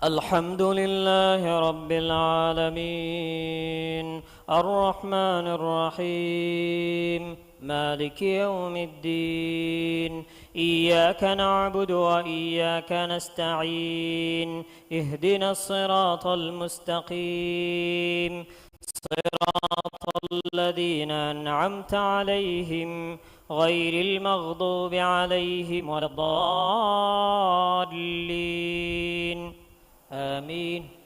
الحمد لله رب العالمين الرحمن الرحيم مالك يوم الدين إياك نعبد وإياك نستعين اهدنا الصراط المستقيم صراط الذين أنعمت عليهم غير المغضوب عليهم ولا الضالين آمين.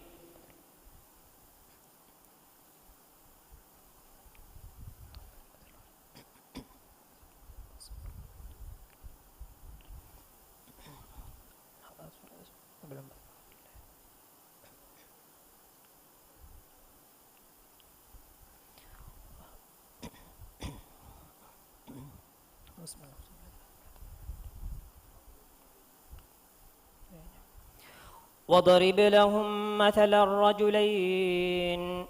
وضرب لهم مثل الرجلين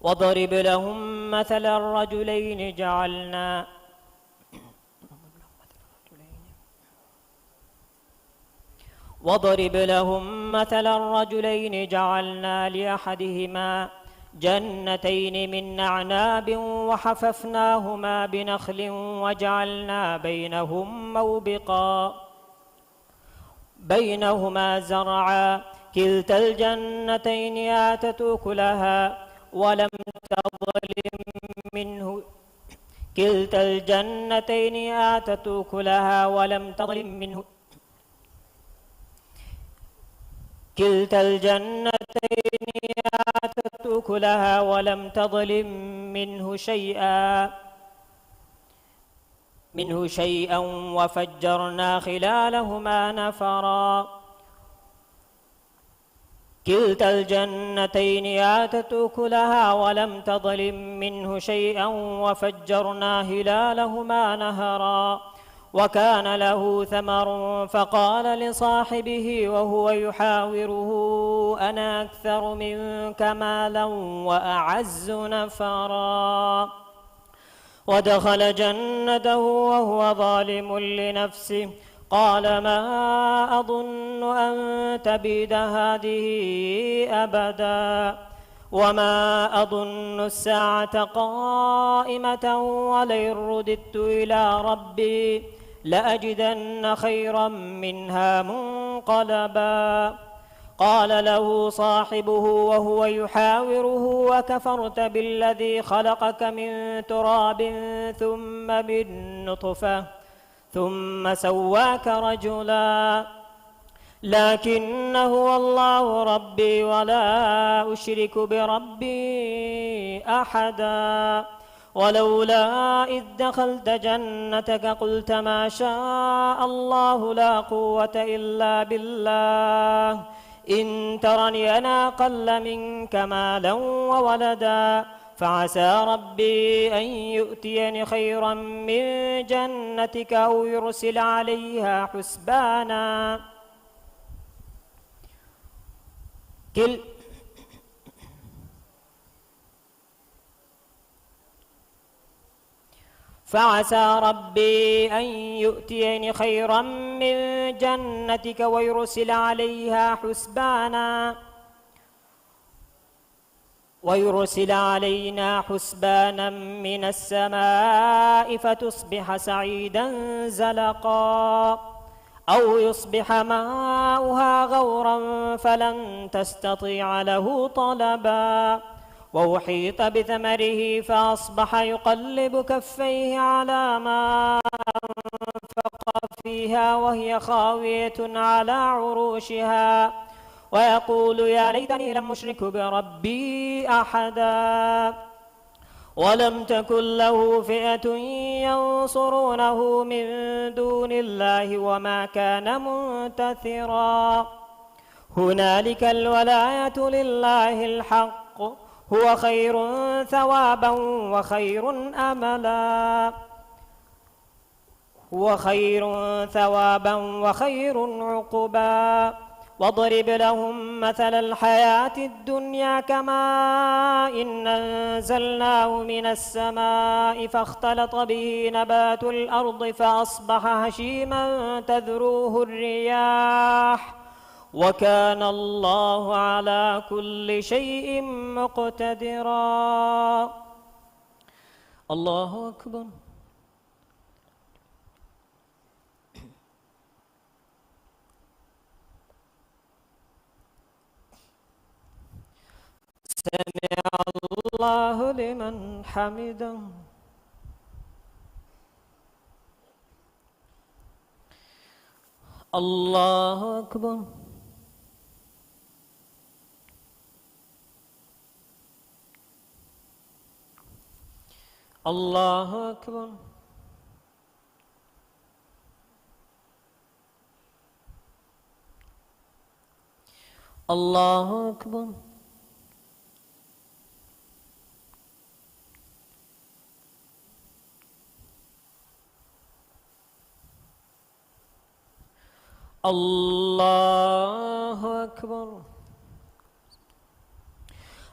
وضرب لهم مثل الرجلين جعلنا وضرب لهم مثل الرجلين جعلنا لأحدهما جنتين من أعناب وحففناهما بنخل وجعلنا بينهما زرعا كلتا الجنتين آتت أكلها ولم تظلم منه كلتا الجنتين آتت أكلها ولم تظلم منه كلتا الجنتين آتت أكلها ولم تظلم منه شيئا وفجرنا خلالهما نفرا كلتا الجنتين آتت أكلها ولم تظلم منه شيئا وفجرنا خلالهما نهرا وكان له ثمر فقال لصاحبه وهو يحاوره أنا أكثر منك مالا وأعز نفرا ودخل جنته وهو ظالم لنفسه قال ما أظن أن تبيد هذه أبدا وما أظن الساعة قائمة ولئن رددت إلى ربي لأجدن خيرا منها منقلبا قال له صاحبه وهو يحاوره وكفرت بالذي خلقك من تراب ثم من نطفة ثم سواك رجلا لكن هو الله ربي ولا أشرك بربي أحدا ولولا إذ دخلت جنتك قلت ما شاء الله لا قوة إلا بالله إن ترني أنا أقل منك مالا وولدا فعسى ربي أن يؤتيني خيرا من جنتك أو يرسل عليها حسبانا فعسى ربي أن يؤتيني خيرا من جنتك ويرسل عليها حسبانا ويرسل علينا حسبانا من السماء فتصبح سعيدا زلقا أو يصبح ماؤها غورا فلن تستطيع له طلبا وأحيط بثمره فأصبح يقلب كفيه على ما أنفق فيها وهي خاوية على عروشها ويقول يا ليتني لم أشرك بربي أحدا ولم تكن له فئة ينصرونه من دون الله وما كان منتصرا هنالك الولاية لله الحق هو خير ثوابا وخير أملا وخير عقبا واضرب لهم مثل الحياة الدنيا كماء إن أنزلناه من السماء فاختلط به نبات الأرض فأصبح هشيما تذروه الرياح وكان الله على كل شيء مقتدرا. الله أكبر. سمع الله لمن حمده. الله أكبر. الله أكبر. الله أكبر. الله أكبر.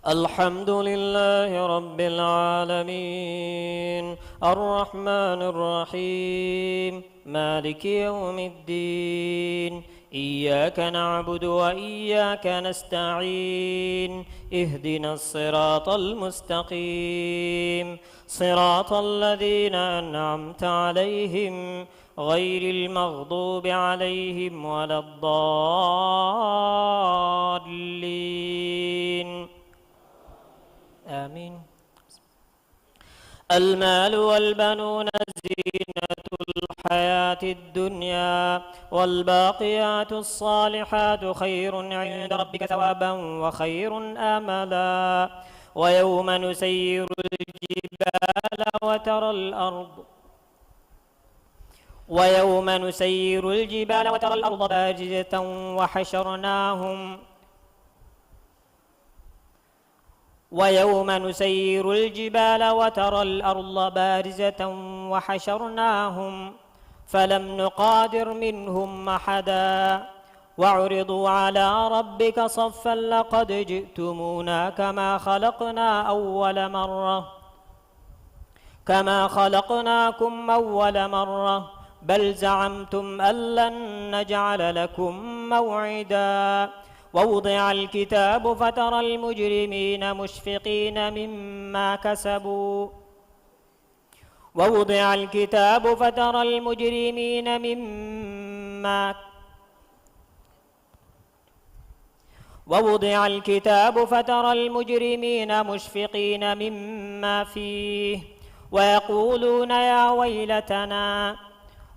الحمد لله رب العالمين الرحمن الرحيم مالك يوم الدين إياك نعبد وإياك نستعين اهدنا الصراط المستقيم صراط الذين أنعمت عليهم غير المغضوب عليهم ولا الضالين آمين. المال والبنون زينة الحياة الدنيا والباقيات الصالحات خير عند ربك ثوابا وخير آملا ويوم نسير الجبال وترى الأرض بارزة وحشرناهم فلم نقادر منهم أحدا وعرضوا على ربك صفا لقد جئتمونا كما خلقناكم أول مرة بل زعمتم أن لن نجعل لكم موعدا ووضع الكتاب فترى المجرمين مشفقين مما كسبوا فيه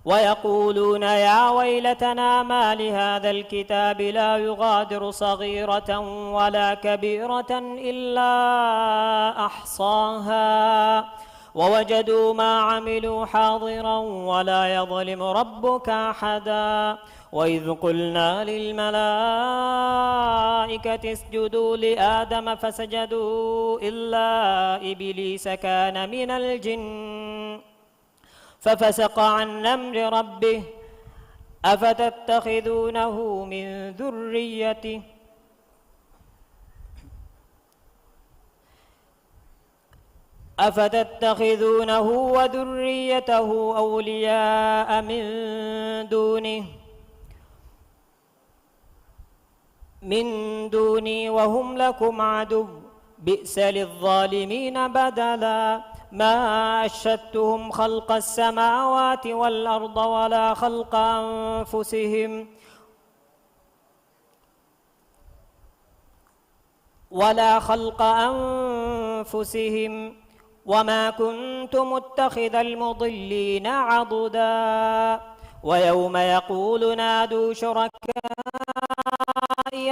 ويقولون يا ويلتنا ما لهذا الكتاب لا يغادر صغيرة ولا كبيرة إلا أحصاها ووجدوا ما عملوا حاضرا ولا يظلم ربك أحدا وإذ قلنا للملائكة اسجدوا لآدم فسجدوا إلا إبليس كان من الجن ففسق عن أمر ربه أفتتخذونه وذريته أولياء من دوني وهم لكم عدو بئس للظالمين بدلا ما أشهدتهم خلق السماوات والأرض ولا خلق أنفسهم وما كنت متخذ المضلين عضدا ويوم يقول نادوا شركائي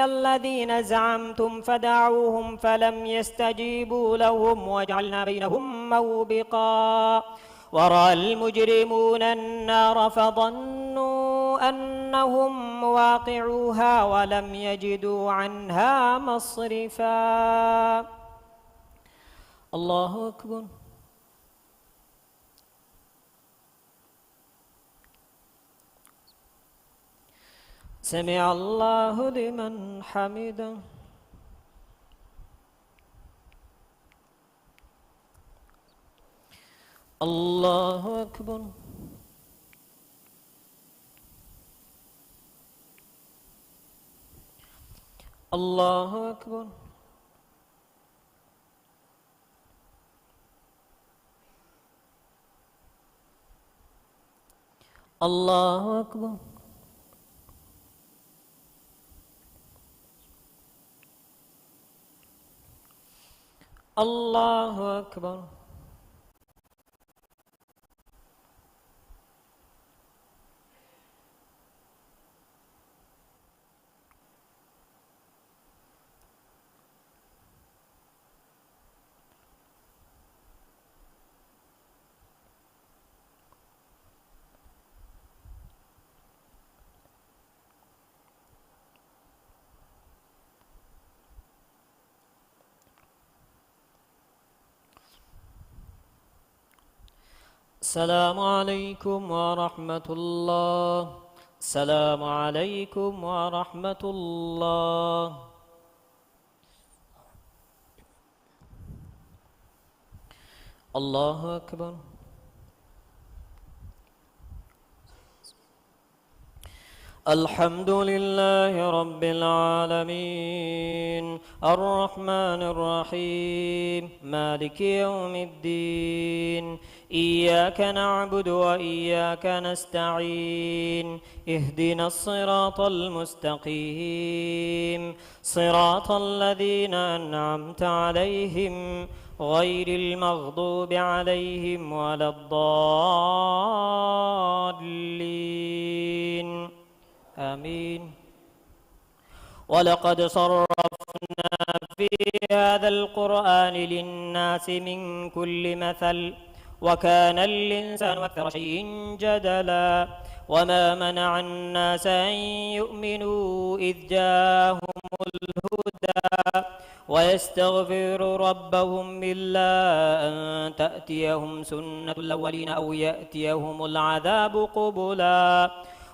الذين زعمتم فدعوهم فلم يستجيبوا لهم وجعلنا بينهم موبقا ورأى المجرمون النار فظنوا أنهم واقعوها ولم يجدوا عنها مصرفا الله أكبر سمع الله لمن حمده الله أكبر الله أكبر الله أكبر الله أكبر السلام عليكم ورحمة الله السلام عليكم ورحمة الله الله أكبر الحمد لله رب العالمين الرحمن الرحيم مالك يوم الدين إياك نعبد وإياك نستعين اهدنا الصراط المستقيم صراط الذين أنعمت عليهم غير المغضوب عليهم ولا الضالين آمين ولقد صرفنا في هذا القرآن للناس من كل مثل وكان الإنسان أكثر شيء جدلا وما منع الناس أن يؤمنوا إذ جاءهم الهدى ويستغفروا ربهم إلا أن تأتيهم سنة الأولين أو يأتيهم العذاب قبلا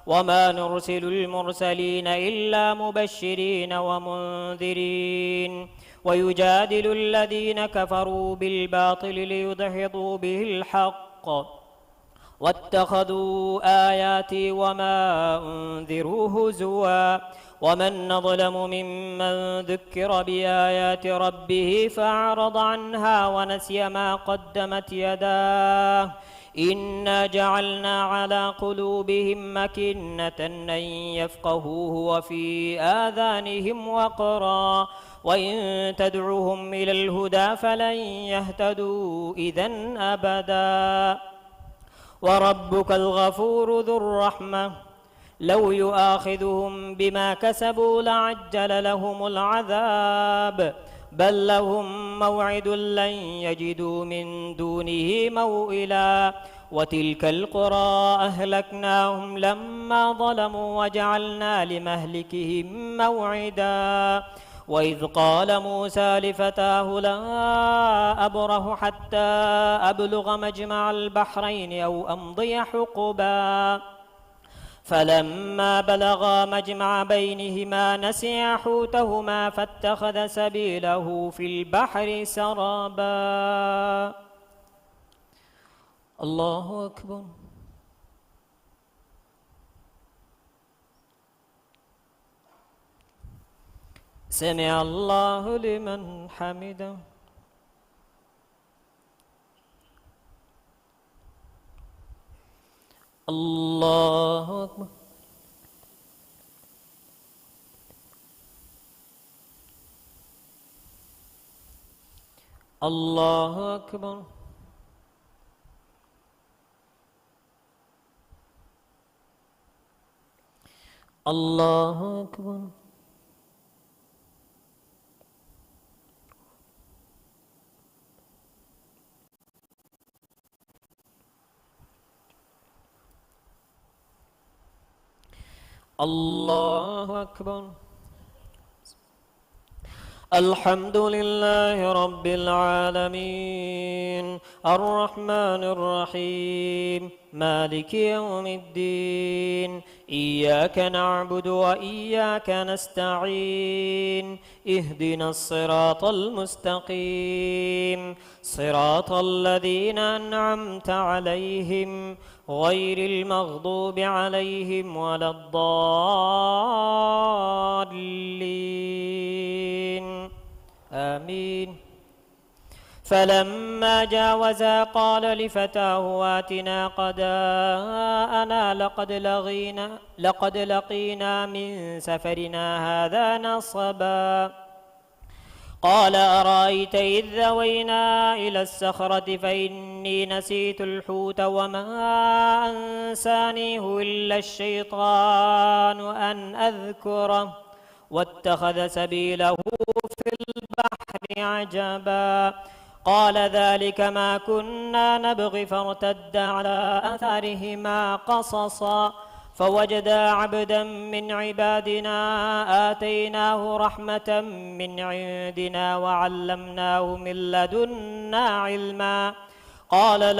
وما نرسل المرسلين إلا مبشرين ومنذرين ويجادل الذين كفروا بالباطل ليدحضوا به الحق واتخذوا آياتي وما أنذروا هزوا ومن نظلم ممن ذكر بآيات ربه فأعرض عنها ونسي ما قدمت يداه إنا جعلنا على قلوبهم مكنة أن يفقهوه وفي آذانهم وقرا وإن تدعوهم إلى الهدى فلن يهتدوا إذن أبدا وربك الغفور ذو الرحمة لو يؤاخذهم بما كسبوا لعجل لهم العذاب بل لهم موعد لن يجدوا من دونه موئلا وتلك القرى أهلكناهم لما ظلموا وجعلنا لمهلكهم موعدا وإذ قال موسى لفتاه لا أبرح حتى أبلغ مجمع البحرين أو أمضي حقبا فلما بلغا مجمع بينهما نسيا حوتهما فاتخذ سبيله في البحر سرابا الله أكبر سمع الله لمن حمده. الله أكبر. الله أكبر. الله أكبر. الله أكبر. الحمد لله رب العالمين الرحمن الرحيم مالك يوم الدين إياك نعبد وإياك نستعين اهدنا الصراط المستقيم صراط الذين أنعمت عليهم غير المغضوب عليهم ولا الضالين آمين. فلما جاوزا قال لفتاه آتنا غداءنا لقد لقينا من سفرنا هذا نصبا قال أرأيت إذ ذوينا إلى الصخرة فإني نسيت الحوت وما أنسانيه إلا الشيطان أن أذكره واتخذ سبيله في البحر عجبا قال ذلك ما كنا نبغي فارتد على آثارهما قصصا فوجدا عبدا من عبادنا آتيناه رحمة من عندنا وعلمناه من لدنا علما قال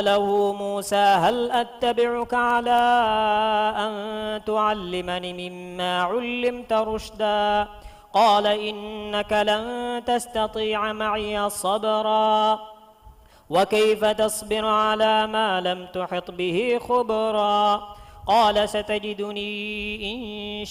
له موسى هل أتبعك على أن تعلمني مما علمت رشدا قال إنك لن تستطيع معي صبرا وكيف تصبر على ما لم تحط به خبرا قال ستجدني إن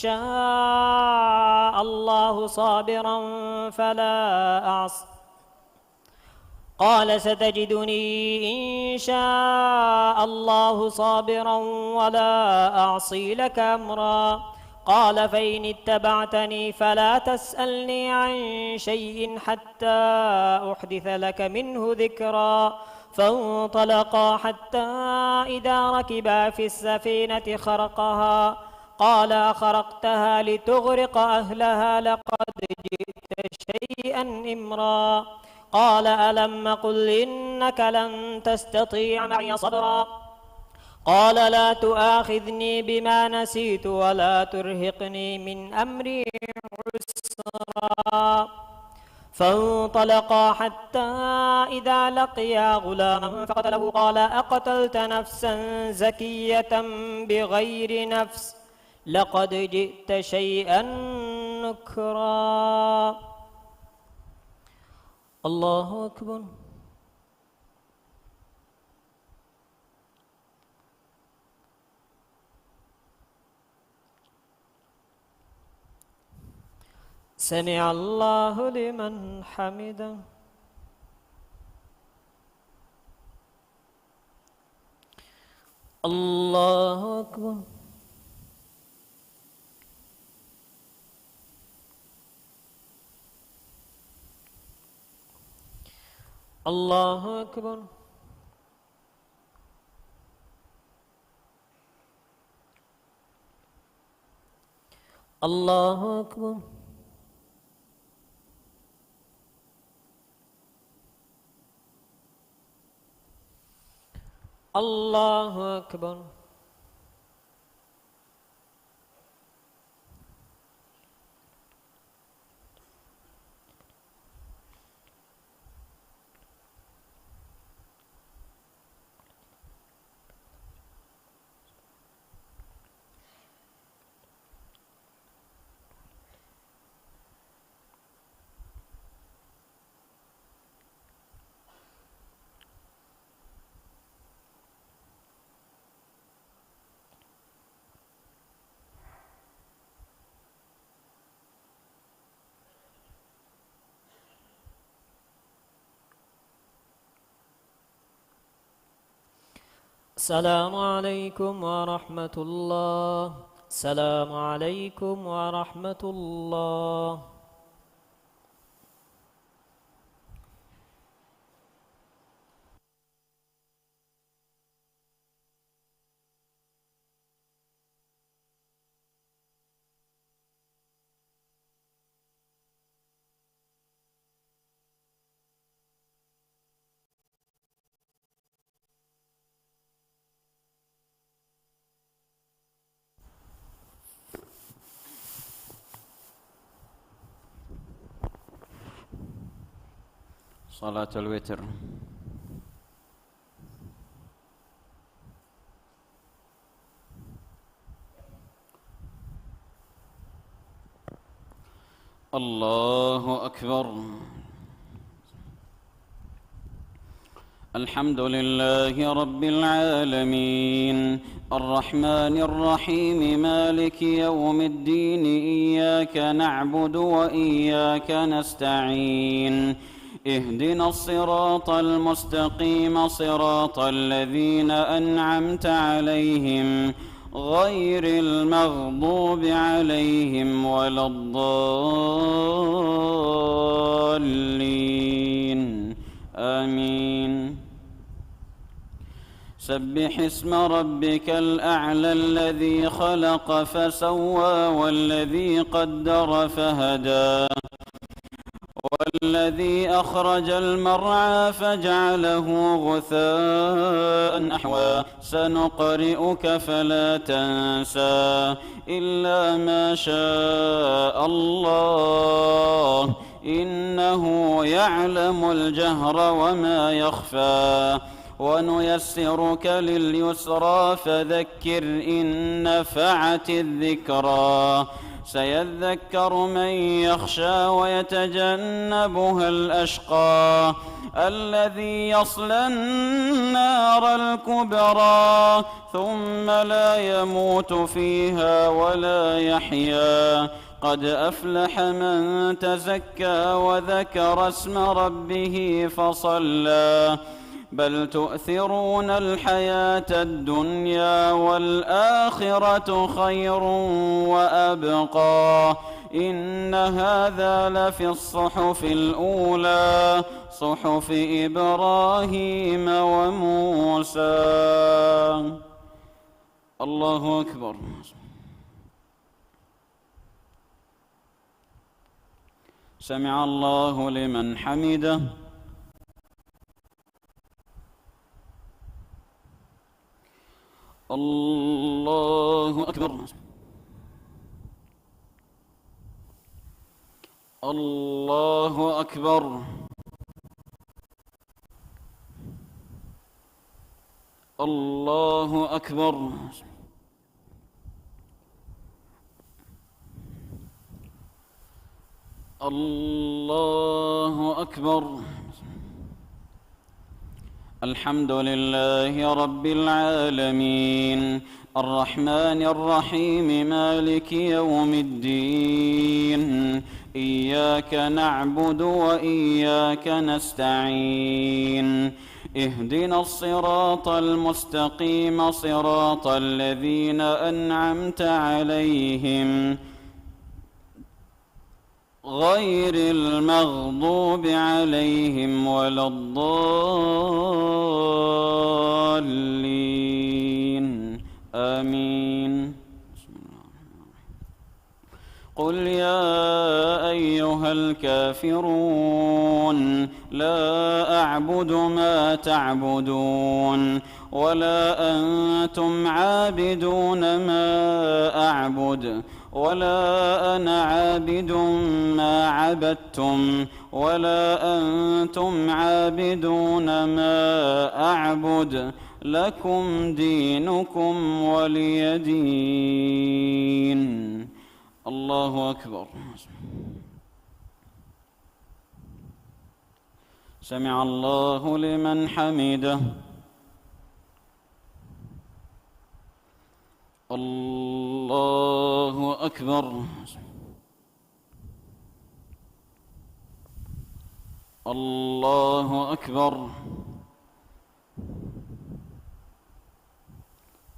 شاء الله صابرا ولا أعصي لك أمرا قال فإن اتبعتني فلا تسألني عن شيء حتى أحدث لك منه ذكرا فانطلقا حتى إذا ركبا في السفينة خرقها قال أخرقتها لتغرق أهلها لقد جئت شيئا إمرا قال ألم قل إنك لن تستطيع معي صبرا قال لا تؤاخذني بما نسيت ولا ترهقني من أمري عسرا فانطلقا حتى إذا لقيا غلاما فقتله قال أقتلت نفسا زكية بغير نفس لقد جئت شيئا نكرا الله أكبر. سمع الله لمن حمده. الله أكبر. الله أكبر. الله أكبر. الله أكبر. السلام عليكم ورحمة الله. السلام عليكم ورحمة الله. صلاة الوتر. الله أكبر. الحمد لله رب العالمين الرحمن الرحيم مالك يوم الدين إياك نعبد وإياك نستعين اهدنا الصراط المستقيم صراط الذين أنعمت عليهم غير المغضوب عليهم ولا الضالين آمين. سبح اسم ربك الأعلى الذي خلق فسوى والذي قدر فهدى والذي أخرج المرعى فجعله غثاء أحوى سنقرئك فلا تنسى إلا ما شاء الله إنه يعلم الجهر وما يخفى ونيسرك لليسرى فذكر إن نفعت الذكرى سيذكر من يخشى ويتجنبها الأشقى الذي يصلى النار الكبرى ثم لا يموت فيها ولا يحيا قد أفلح من تزكى وذكر اسم ربه فصلى بل تؤثرون الحياة الدنيا والآخرة خير وأبقى إن هذا لفي الصحف الأولى صحف إبراهيم وموسى. الله أكبر. سمع الله لمن حمده. الله أكبر. الله أكبر. الله أكبر. الله أكبر. الحمد لله رب العالمين الرحمن الرحيم مالك يوم الدين إياك نعبد وإياك نستعين اهدنا الصراط المستقيم صراط الذين أنعمت عليهم غير المغضوب عليهم ولا الضالين آمين. قل يا أيها الكافرون لا أعبد ما تعبدون ولا أنتم عابدون ما أعبد ولا أنا عابد ما عبدتم ولا أنتم عابدون ما أعبد لكم دينكم ولي دين. الله أكبر. سمع الله لمن حمده. الله أكبر. الله أكبر.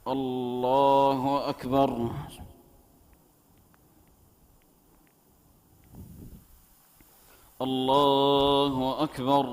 الله أكبر. الله أكبر.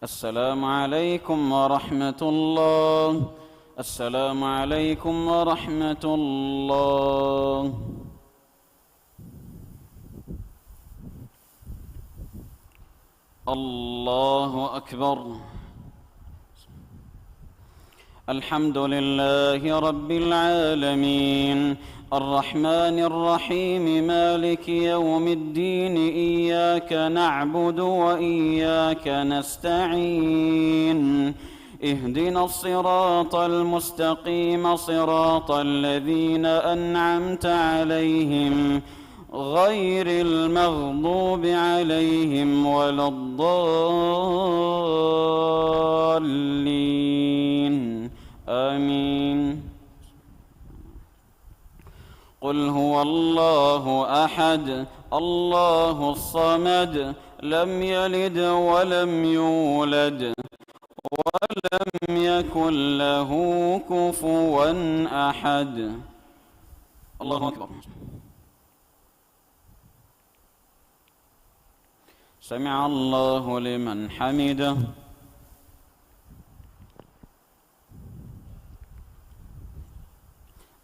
السلام عليكم ورحمة الله. السلام عليكم ورحمة الله. الله أكبر. الحمد لله رب العالمين الرحمن الرحيم مالك يوم الدين إياك نعبد وإياك نستعين اهدنا الصراط المستقيم صراط الذين أنعمت عليهم غير المغضوب عليهم ولا الضالين آمين. قل هو الله أحد الله الصمد لم يلد ولم يولد ولم يكن له كفوا أحد. الله أكبر. سمع الله لمن حمده.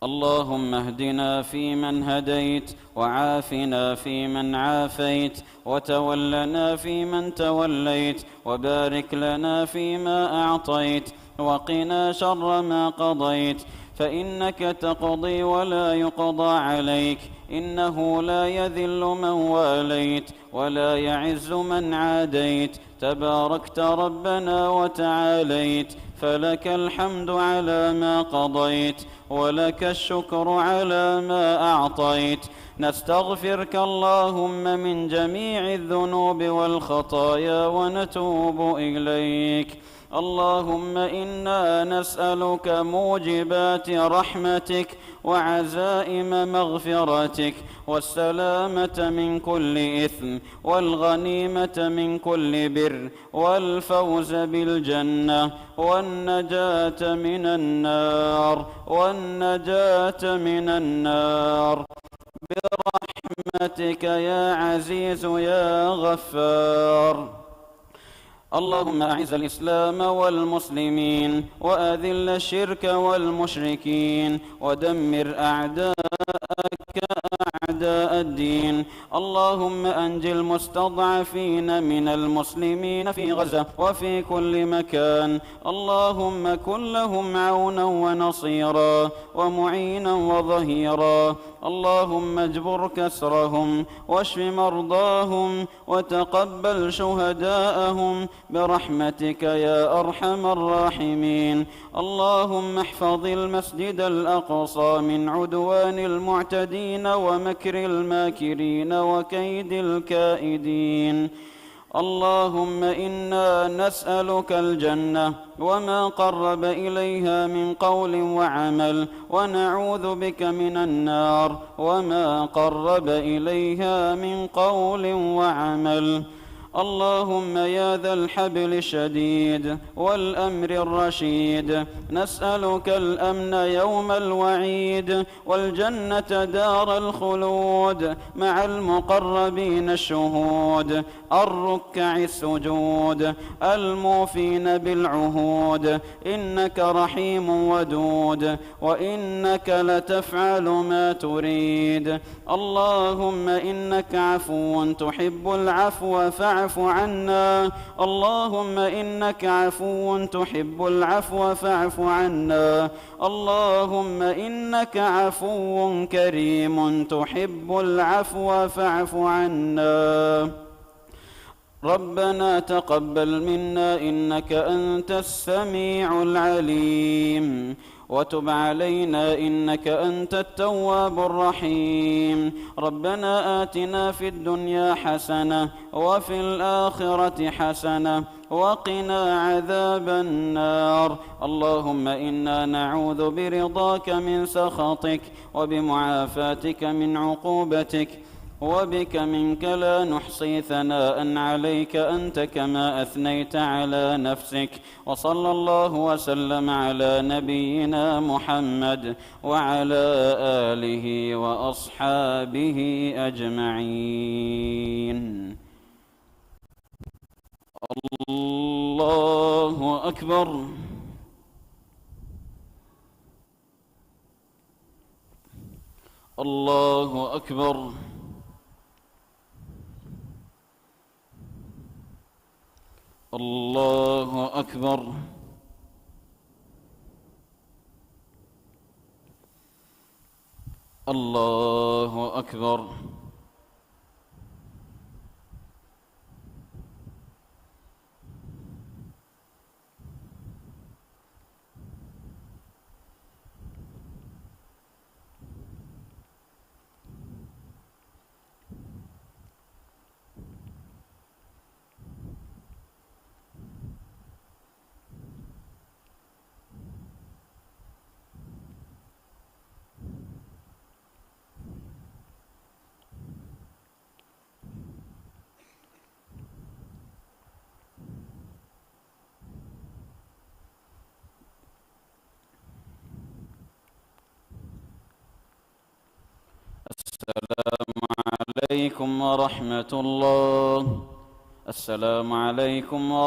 اللهم اهدنا فيمن هديت وعافنا فيمن عافيت وتولنا فيمن توليت وبارك لنا فيما أعطيت وقنا شر ما قضيت فإنك تقضي ولا يقضى عليك إنه لا يذل من واليت ولا يعز من عاديت تباركت ربنا وتعاليت فلك الحمد على ما قضيت ولك الشكر على ما أعطيت. نستغفرك اللهم من جميع الذنوب والخطايا ونتوب إليك. اللهم إنا نسألك موجبات رحمتك وعزائم مغفرتك والسلامة من كل إثم والغنيمة من كل بر والفوز بالجنة والنجاة من النار برحمتك يا عزيز يا غفار. اللهم أعز الإسلام والمسلمين وأذل الشرك والمشركين ودمر أعداءك أعداء الدين. اللهم أنج المستضعفين من المسلمين في غزة وفي كل مكان. اللهم كن لهم عونا ونصيرا ومعينا وظهيرا. اللهم اجبر كسرهم واشف مرضاهم وتقبل شهداءهم برحمتك يا أرحم الراحمين. اللهم احفظ المسجد الأقصى من عدوان المعتدين ومكر الماكرين وكيد الكائدين. اللهم إنا نسألك الجنة وما قرب إليها من قول وعمل ونعوذ بك من النار وما قرب إليها من قول وعمل. اللهم يا ذا الحبل الشديد والأمر الرشيد نسألك الأمن يوم الوعيد والجنة دار الخلود مع المقربين الشهود الركع السجود الموفين بالعهود. إنك رحيم ودود وإنك لتفعل ما تريد. اللهم إنك عفو تحب العفو فاعف عنا. اللهم إنك عفو تحب العفو فاعف عنا. اللهم إنك عفو كريم تحب العفو فاعف عنا. ربنا تقبل منا إنك أنت السميع العليم وتب علينا إنك أنت التواب الرحيم. ربنا آتنا في الدنيا حسنة وفي الآخرة حسنة وقنا عذاب النار. اللهم إنا نعوذ برضاك من سخطك وبمعافاتك من عقوبتك، وبك منك لا نحصي ثناء عليك أنت كما أثنيت على نفسك. وصلى الله وسلم على نبينا محمد وعلى آله وأصحابه أجمعين. الله أكبر. الله أكبر. الله أكبر. الله أكبر. السلام عليكم ورحمة الله. السلام عليكم